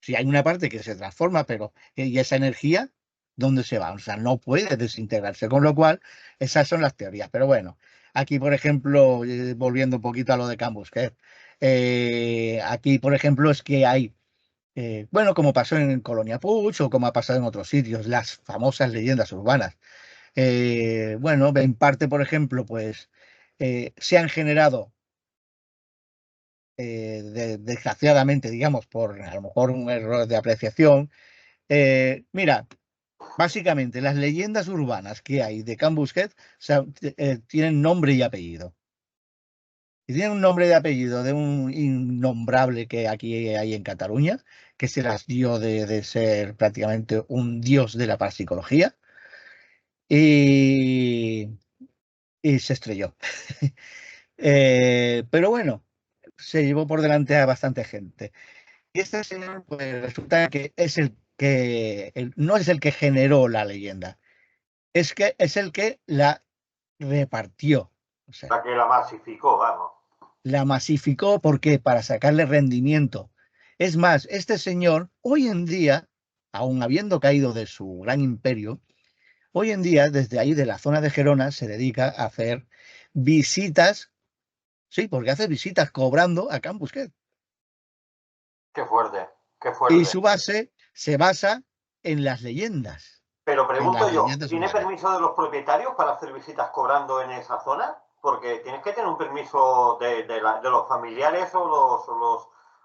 si hay una parte que se transforma, pero y esa energía, dónde se va. O sea, no puede desintegrarse, con lo cual esas son las teorías. Pero bueno, aquí, por ejemplo, volviendo un poquito a lo de Can Busquet, aquí, por ejemplo, es que hay, bueno, como pasó en Colonia Puig o como ha pasado en otros sitios, las famosas leyendas urbanas. Bueno, en parte, por ejemplo, pues se han generado, desgraciadamente, digamos, por a lo mejor un error de apreciación. Mira, básicamente las leyendas urbanas que hay de Can Busquet tienen nombre y apellido. Y tienen un nombre y apellido de un innombrable que aquí hay en Cataluña, que se las dio de ser prácticamente un dios de la parapsicología y, y se estrelló. Pero bueno, se llevó por delante a bastante gente. Y este señor, pues resulta que es el que no es el que generó la leyenda, es que es el que la repartió. O sea, La que la masificó, vamos. la masificó porque para sacarle rendimiento. Es más, este señor hoy en día, aun habiendo caído de su gran imperio, hoy en día desde ahí de la zona de Gerona se dedica a hacer visitas, sí, porque hace visitas cobrando a Can Busquet. Qué fuerte, qué Y fuerte. su base se basa en las leyendas, Pero en pregunto las yo, leyendas ¿tiene urbanas. permiso de los propietarios para hacer visitas cobrando en esa zona? Porque tienes que tener un permiso de los familiares o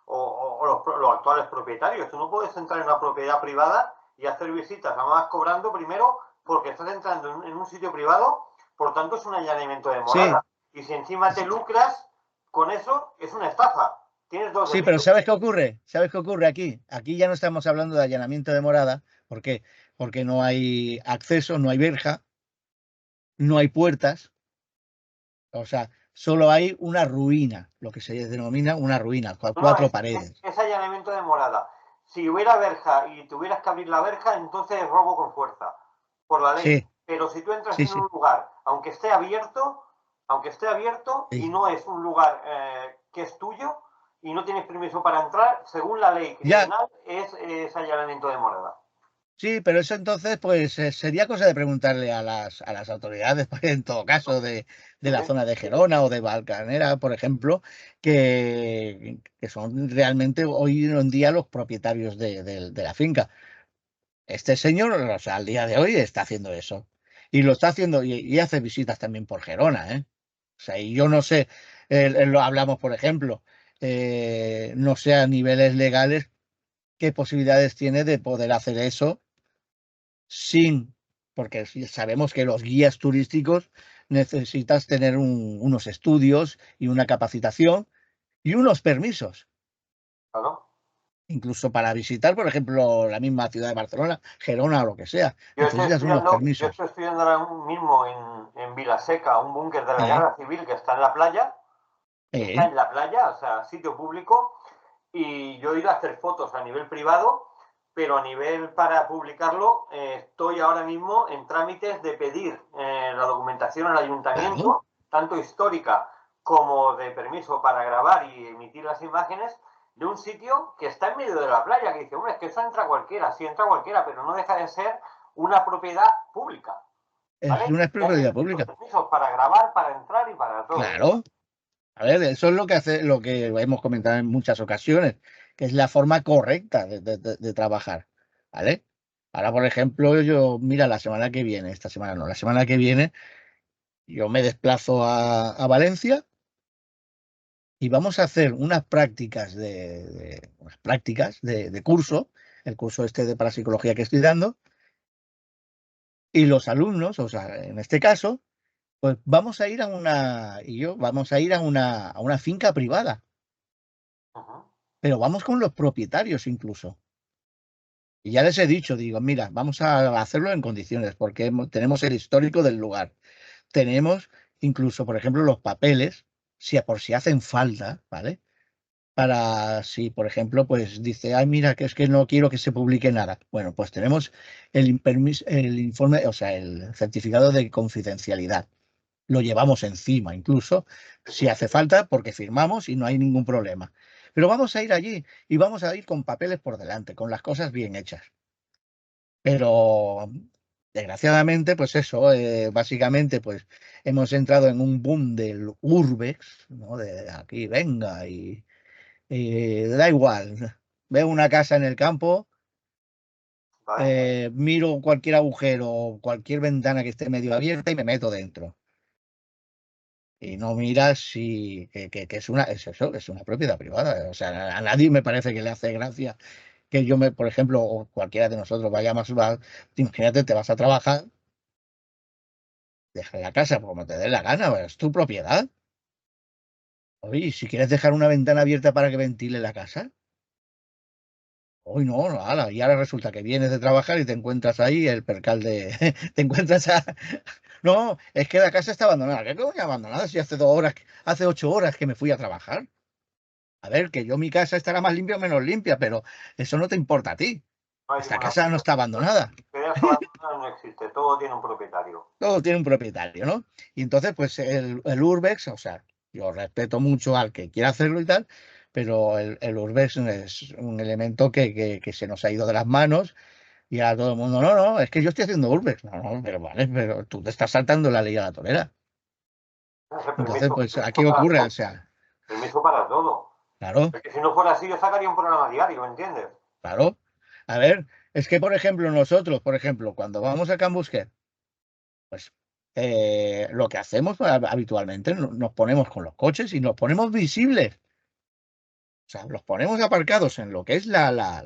los actuales propietarios. Tú no puedes entrar en una propiedad privada y hacer visitas, nada más cobrando primero porque estás entrando en un sitio privado, por tanto es un allanamiento de Sí, morada. Y si encima te lucras con eso, es una estafa. Tienes dos sí, pero delitos. ¿sabes qué ocurre? ¿Sabes qué ocurre aquí? Aquí ya no estamos hablando de allanamiento de morada. ¿Por qué? Porque no hay acceso, no hay verja, no hay puertas. O sea, solo hay una ruina, lo que se denomina una ruina, No, cuatro paredes. es allanamiento de morada. Si hubiera verja y tuvieras que abrir la verja, entonces es robo con fuerza, por la ley. Sí, Pero si tú entras sí, en sí, un lugar, aunque esté abierto y sí. no es un lugar que es tuyo y no tienes permiso para entrar, según la ley Ya, criminal, es allanamiento de morada. sí, pero eso entonces, pues sería cosa de preguntarle a las autoridades, pues, en todo caso, de Sí, la zona de Gerona o de Valcanera, por ejemplo, que son realmente hoy en día los propietarios de la finca. Este señor, o sea, al día de hoy está haciendo eso. Y lo está haciendo y hace visitas también por Gerona, ¿eh? O sea, y yo no sé, lo hablamos, por ejemplo, no sé a niveles legales qué posibilidades tiene de poder hacer eso sin, porque sabemos que los guías turísticos necesitas tener unos estudios y una capacitación y unos permisos, claro. incluso para visitar, por ejemplo, la misma ciudad de Barcelona, Gerona o lo que sea, Yo estoy necesitas unos estudiando, yo permisos. estoy estudiando ahora mismo en Vilaseca, un búnker de la Eh, guerra civil que está en la playa, eh, o sea, sitio público, y yo he ido a hacer fotos a nivel privado, pero a nivel para publicarlo, estoy ahora mismo en trámites de pedir la documentación al claro, ayuntamiento, tanto histórica como de permiso para grabar y emitir las imágenes, de un sitio que está en medio de la playa, que dice, hombre, es que eso entra cualquiera, sí entra cualquiera, pero no deja de ser una propiedad pública, es ¿vale? una Y hay que propiedad pedir los pública. permisos para grabar, para entrar y para todo. Claro, a ver, eso es lo que hace, lo que hemos comentado en muchas ocasiones, que es la forma correcta de trabajar, ¿vale? Ahora, por ejemplo, yo, mira, la semana que viene, esta semana no, la semana que viene, yo me desplazo a Valencia y vamos a hacer unas prácticas unas prácticas de curso, el curso este de parapsicología que estoy dando, y los alumnos, o sea, en este caso, pues vamos a ir y yo vamos a ir a una finca privada, Uh -huh. pero vamos con los propietarios incluso. Y ya les he dicho, digo, mira, vamos a hacerlo en condiciones, porque tenemos el histórico del lugar. Tenemos incluso, por ejemplo, los papeles, si por si hacen falta, ¿vale? Para si, por ejemplo, pues dice, ay, mira, que es que no quiero que se publique nada. Bueno, pues tenemos el informe, o sea, el certificado de confidencialidad. Lo llevamos encima, incluso si hace falta, porque firmamos y no hay ningún problema. Pero vamos a ir allí y vamos a ir con papeles por delante, con las cosas bien hechas. Pero desgraciadamente, pues eso, básicamente, pues hemos entrado en un boom del urbex, ¿no? De aquí, venga, y da igual. Veo una casa en el campo, ¿vale? miro cualquier agujero o cualquier ventana que esté medio abierta y me meto dentro. Y no miras si que es eso, es una propiedad privada. O sea, a nadie me parece que le hace gracia que yo me, por ejemplo, o cualquiera de nosotros vayamos, imagínate, te vas a trabajar, deja la casa como te dé la gana, es tu propiedad. Oye, y si quieres dejar una ventana abierta para que ventile la casa, hoy no, no, ala, y ahora resulta que vienes de trabajar y te encuentras ahí el percal de, te encuentras a, no, es que la casa está abandonada. ¿Qué coño abandonada? Si hace 2 horas, hace 8 horas que me fui a trabajar. A ver, que yo mi casa estará más limpia o menos limpia, pero eso no te importa a ti. No hay Esta ninguna casa no está abandonada. propiedad abandonada, no existe, todo tiene un propietario. Todo tiene un propietario, ¿no? Y entonces, pues el Urbex, o sea, yo respeto mucho al que quiera hacerlo y tal, pero el Urbex es un elemento que se nos ha ido de las manos y a todo el mundo, no, no, es que yo estoy haciendo Urbex. No, no, pero vale, pero tú te estás saltando la ley a la torera. Ese Entonces, permiso, pues aquí ocurre, o sea, permiso para todo. claro, Porque si no fuera así, yo sacaría un programa diario, ¿me entiendes? claro. A ver, es que, por ejemplo, nosotros, por ejemplo, cuando vamos a Can Busquet, pues lo que hacemos habitualmente, nos ponemos con los coches y nos ponemos visibles. O sea, los ponemos aparcados en lo que es la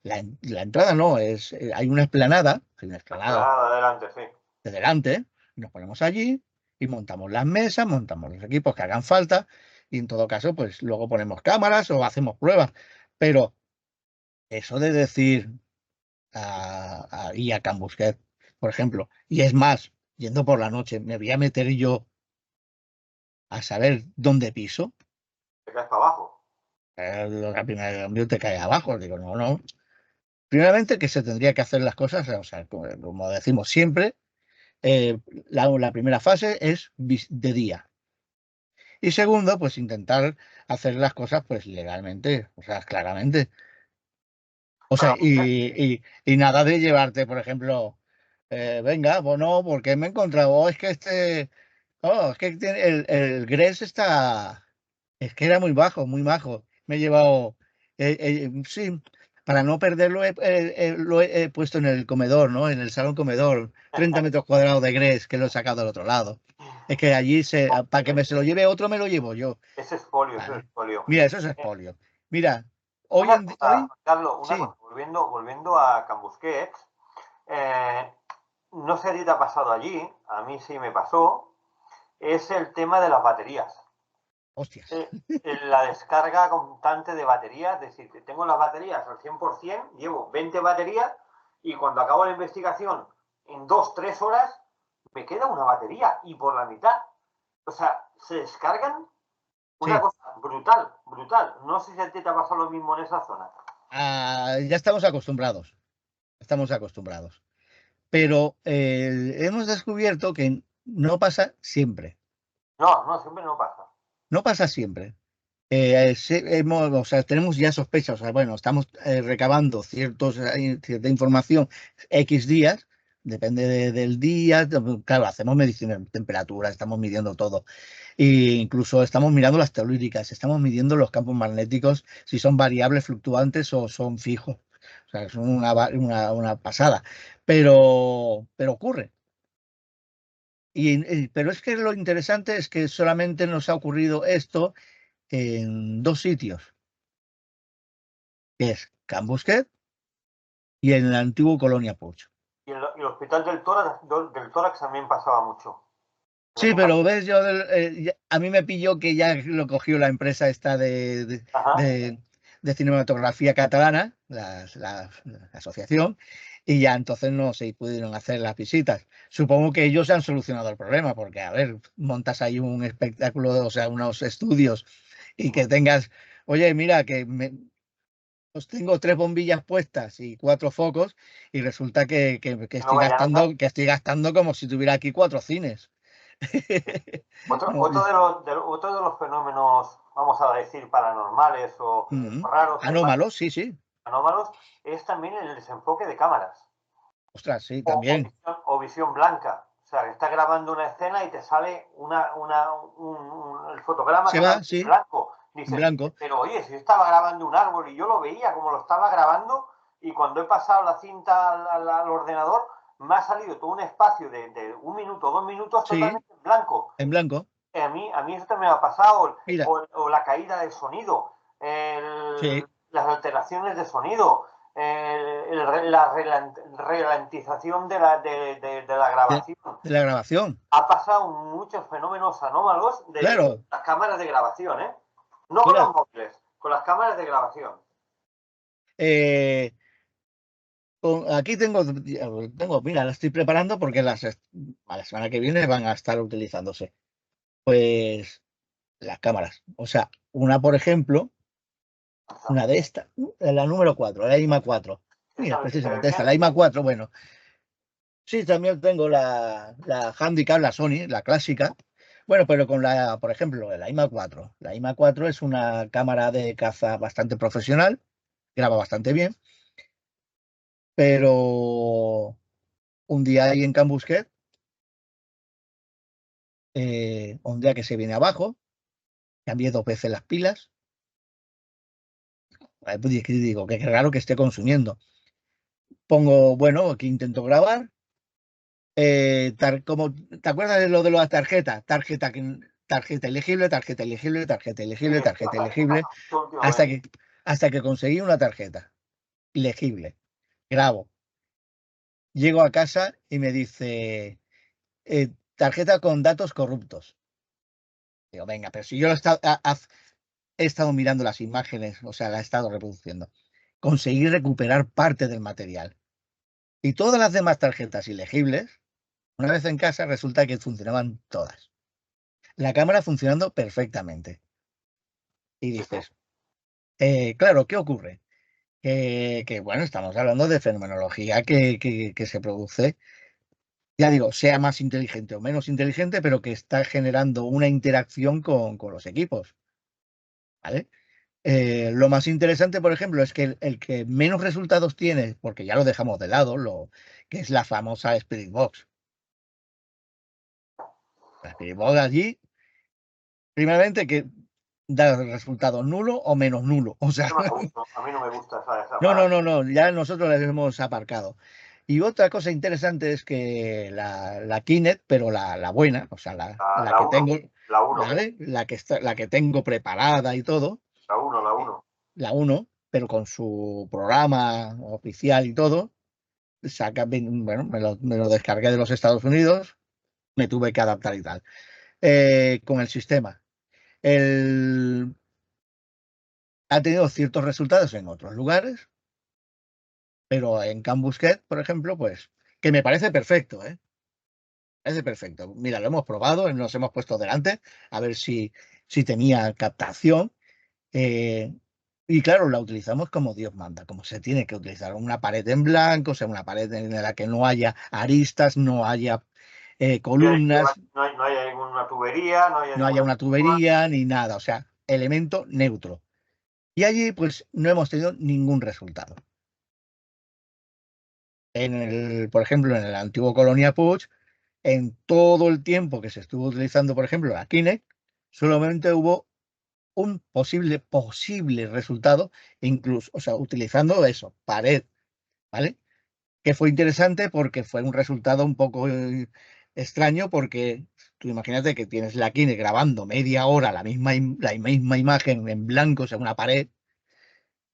entrada, no, hay una explanada Nada, adelante, sí. de delante, y nos ponemos allí y montamos las mesas, montamos los equipos que hagan falta, y en todo caso, pues luego ponemos cámaras o hacemos pruebas. Pero eso de decir y a Can Busquet, por ejemplo, y es más, yendo por la noche, me voy a meter yo a saber dónde piso, Te caes para abajo. la primera cambio te cae abajo. Digo, no, no. Primeramente que se tendría que hacer las cosas, o sea, como decimos siempre, la primera fase es de día. Y segundo, pues intentar hacer las cosas pues legalmente, o sea, claramente. O sea, Bueno, y nada de llevarte, por ejemplo, venga, pues no, porque me he encontrado, es que es que el Gres está, es que era muy bajo, muy majo. Me he llevado, sí, para no perderlo lo he puesto en el comedor, ¿no? En el salón comedor, 30 metros cuadrados de Gres, que lo he sacado al otro lado. Es que allí, para que se lo lleve otro, me lo llevo yo. ese espolio, ese Vale. espolio. Mira, eso es Eh, expolio. Mira, una cosa, hoy, Carlos, una sí, cosa, volviendo a Can Busquets, no sé si te ha pasado allí, a mí sí me pasó, es el tema de las baterías. hostias. La descarga constante de baterías, es decir, que tengo las baterías al 100%, llevo 20 baterías y cuando acabo la investigación en 2 3 horas me queda una batería y por la mitad. O sea, se descargan una Sí, cosa brutal, brutal. No sé si a ti te ha pasado lo mismo en esa zona. ya estamos acostumbrados, estamos acostumbrados. Pero hemos descubierto que no pasa siempre, No, no, siempre no pasa. no pasa siempre. O sea, tenemos ya sospechas, o sea, bueno, estamos recabando cierta información X días, depende del día, claro, hacemos mediciones de temperatura, estamos midiendo todo, e incluso estamos mirando las telúricas, estamos midiendo los campos magnéticos, si son variables fluctuantes o son fijos, o sea, es una pasada, pero ocurre. Pero es que lo interesante es que solamente nos ha ocurrido esto en 2 sitios, que es Can Busquet y en el antiguo Colonia Puig. Y el hospital del tórax también pasaba mucho. Sí, pero ves, a mí me pilló que ya lo cogió la empresa esta Ajá. de cinematografía catalana, la asociación, y ya entonces no se pudieron hacer las visitas. Supongo que ellos han solucionado el problema, porque, a ver, montas ahí un espectáculo, o sea, unos estudios, y que tengas, oye, mira, pues tengo 3 bombillas puestas y 4 focos, y resulta que No estoy vaya nada. gastando como si tuviera aquí 4 cines. Otro, No, otro de los fenómenos, vamos a decir, paranormales o mm, raros que anómalos, sí, sí. anómalos es también el desenfoque de cámaras. Ostras, sí, también. O visión blanca. O sea, que estás grabando una escena y te sale el fotograma Se te va, aparece en sí, blanco. en Dices, blanco. pero oye, si yo estaba grabando un árbol y yo lo veía como lo estaba grabando, y cuando he pasado la cinta al ordenador, me ha salido todo un espacio de 1 minuto, 2 minutos Sí, totalmente en blanco. en blanco. A mí esto me ha pasado, Mira, o la caída del sonido, sí, las alteraciones de sonido, la ralentización de la de, grabación. de la grabación. Ha pasado muchos fenómenos anómalos de Claro, las cámaras de grabación, ¿eh? No con mira, los móviles, con las cámaras de grabación. eh, aquí mira, la estoy preparando porque a la semana que viene van a estar utilizándose. Pues las cámaras. O sea, una, por ejemplo, una de estas, la número 4, la IMA 4. Mira, Esa precisamente esta, viene la IMA 4. Bueno, sí, también tengo la Handicap, la Sony, la clásica. Bueno, pero con por ejemplo, la IMA 4. La IMA 4 es una cámara de caza bastante profesional, graba bastante bien, pero un día ahí en Can Busquet, un día que se viene abajo, cambié 2 veces las pilas. Pues digo, que raro que esté consumiendo. Pongo, bueno, aquí intento grabar. ¿Te acuerdas de lo de las tarjetas? Tarjeta elegible, tarjeta elegible, tarjeta sí, elegible, tarjeta elegible, hasta últimamente. que, hasta que conseguí una tarjeta legible. Grabo. Llego a casa y me dice, tarjeta con datos corruptos. Digo, venga, pero si yo he estado mirando las imágenes, o sea, la he estado reproduciendo. Conseguí recuperar parte del material. Y todas las demás tarjetas ilegibles, una vez en casa, resulta que funcionaban todas. La cámara funcionando perfectamente. Y Sí, sí. dices, claro, ¿qué ocurre? Que, bueno, estamos hablando de fenomenología que se produce, ya digo, sea más inteligente o menos inteligente, pero que está generando una interacción con los equipos, ¿vale? Lo más interesante, por ejemplo, es que el que menos resultados tiene, porque ya lo dejamos de lado, que es la famosa Spirit Box. La Spirit Box allí, primeramente, que da resultado nulo o menos nulo. O sea, A mí no me gusta esa no, no, aparato. no, no, ya nosotros las hemos aparcado. Y otra cosa interesante es que la Kinect, pero la buena, o sea, la La que 1, tengo, la 1, ¿vale? La que tengo preparada y todo, la 1, la eh, 1. la uno, pero con su programa oficial y todo, bueno, me lo descargué de los Estados Unidos, me tuve que adaptar y tal. Con el sistema. El, Ha tenido ciertos resultados en otros lugares, pero en Can Busquet, por ejemplo, pues, que me parece perfecto, ¿eh? Parece perfecto. Mira, lo hemos probado, nos hemos puesto delante a ver si tenía captación. eh, y claro, la utilizamos como Dios manda, como se tiene que utilizar. Una pared en blanco, o sea, una pared en la que no haya aristas, no haya columnas, No hay ninguna tubería, no hay no haya ninguna una curva. tubería ni nada. O sea, elemento neutro. Y allí, pues, no hemos tenido ningún resultado. Por ejemplo, en el antiguo Colonia Puig, en todo el tiempo que se estuvo utilizando, por ejemplo, la Kinect, solamente hubo un posible resultado, incluso, o sea, utilizando eso, pared, ¿vale? Que fue interesante porque fue un resultado un poco extraño porque tú imagínate que tienes la Kinect grabando media hora la misma imagen en blanco, o sea, una pared,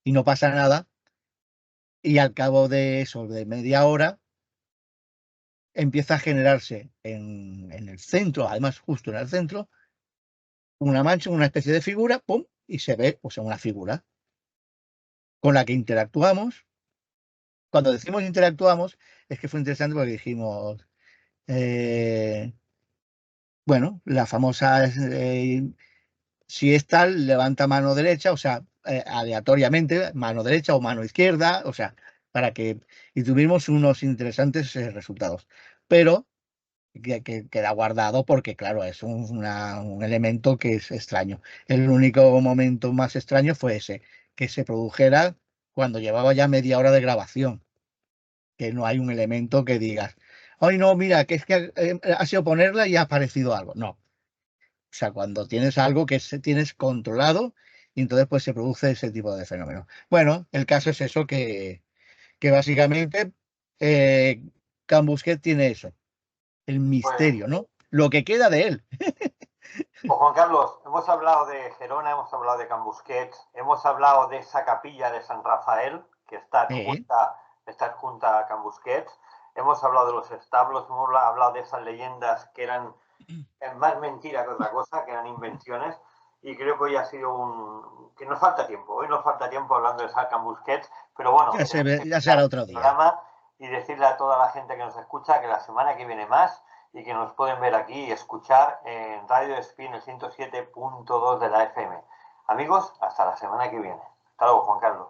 y no pasa nada, y al cabo de eso, de media hora, empieza a generarse en el centro, además justo en el centro, una mancha, una especie de figura, ¡pum! Y se ve, o sea, una figura con la que interactuamos. Cuando decimos interactuamos, es que fue interesante porque dijimos, eh, bueno, la famosa, si es tal, levanta mano derecha, o sea, aleatoriamente, mano derecha o mano izquierda, o sea, para que, y tuvimos unos interesantes resultados. Pero que queda guardado porque, claro, es un elemento que es extraño. El único momento más extraño fue ese, que se produjera cuando llevaba ya media hora de grabación, que no hay un elemento que digas, ay no, mira, que es que ha sido ponerla y ha aparecido algo. No. O sea, cuando tienes algo que tienes controlado, y entonces pues se produce ese tipo de fenómeno. Bueno, el caso es eso, que básicamente Can Busquets tiene eso, el Pues, misterio, ¿no? Lo que queda de él. pues Juan Carlos, hemos hablado de Gerona, hemos hablado de Can Busquets, hemos hablado de esa capilla de San Rafael, que está adjunta a Can Busquets, hemos hablado de los establos, hemos hablado de esas leyendas que eran más mentira que otra cosa, que eran invenciones, y creo que hoy ha sido que nos falta tiempo, hoy nos falta tiempo hablando de Can Busquets, pero bueno, tenemos que Ya se hará terminar otro el día. programa y decirle a toda la gente que nos escucha que la semana que viene más y que nos pueden ver aquí y escuchar en Radio Spin el 107.2 de la FM. Amigos, hasta la semana que viene. Hasta luego, Juan Carlos.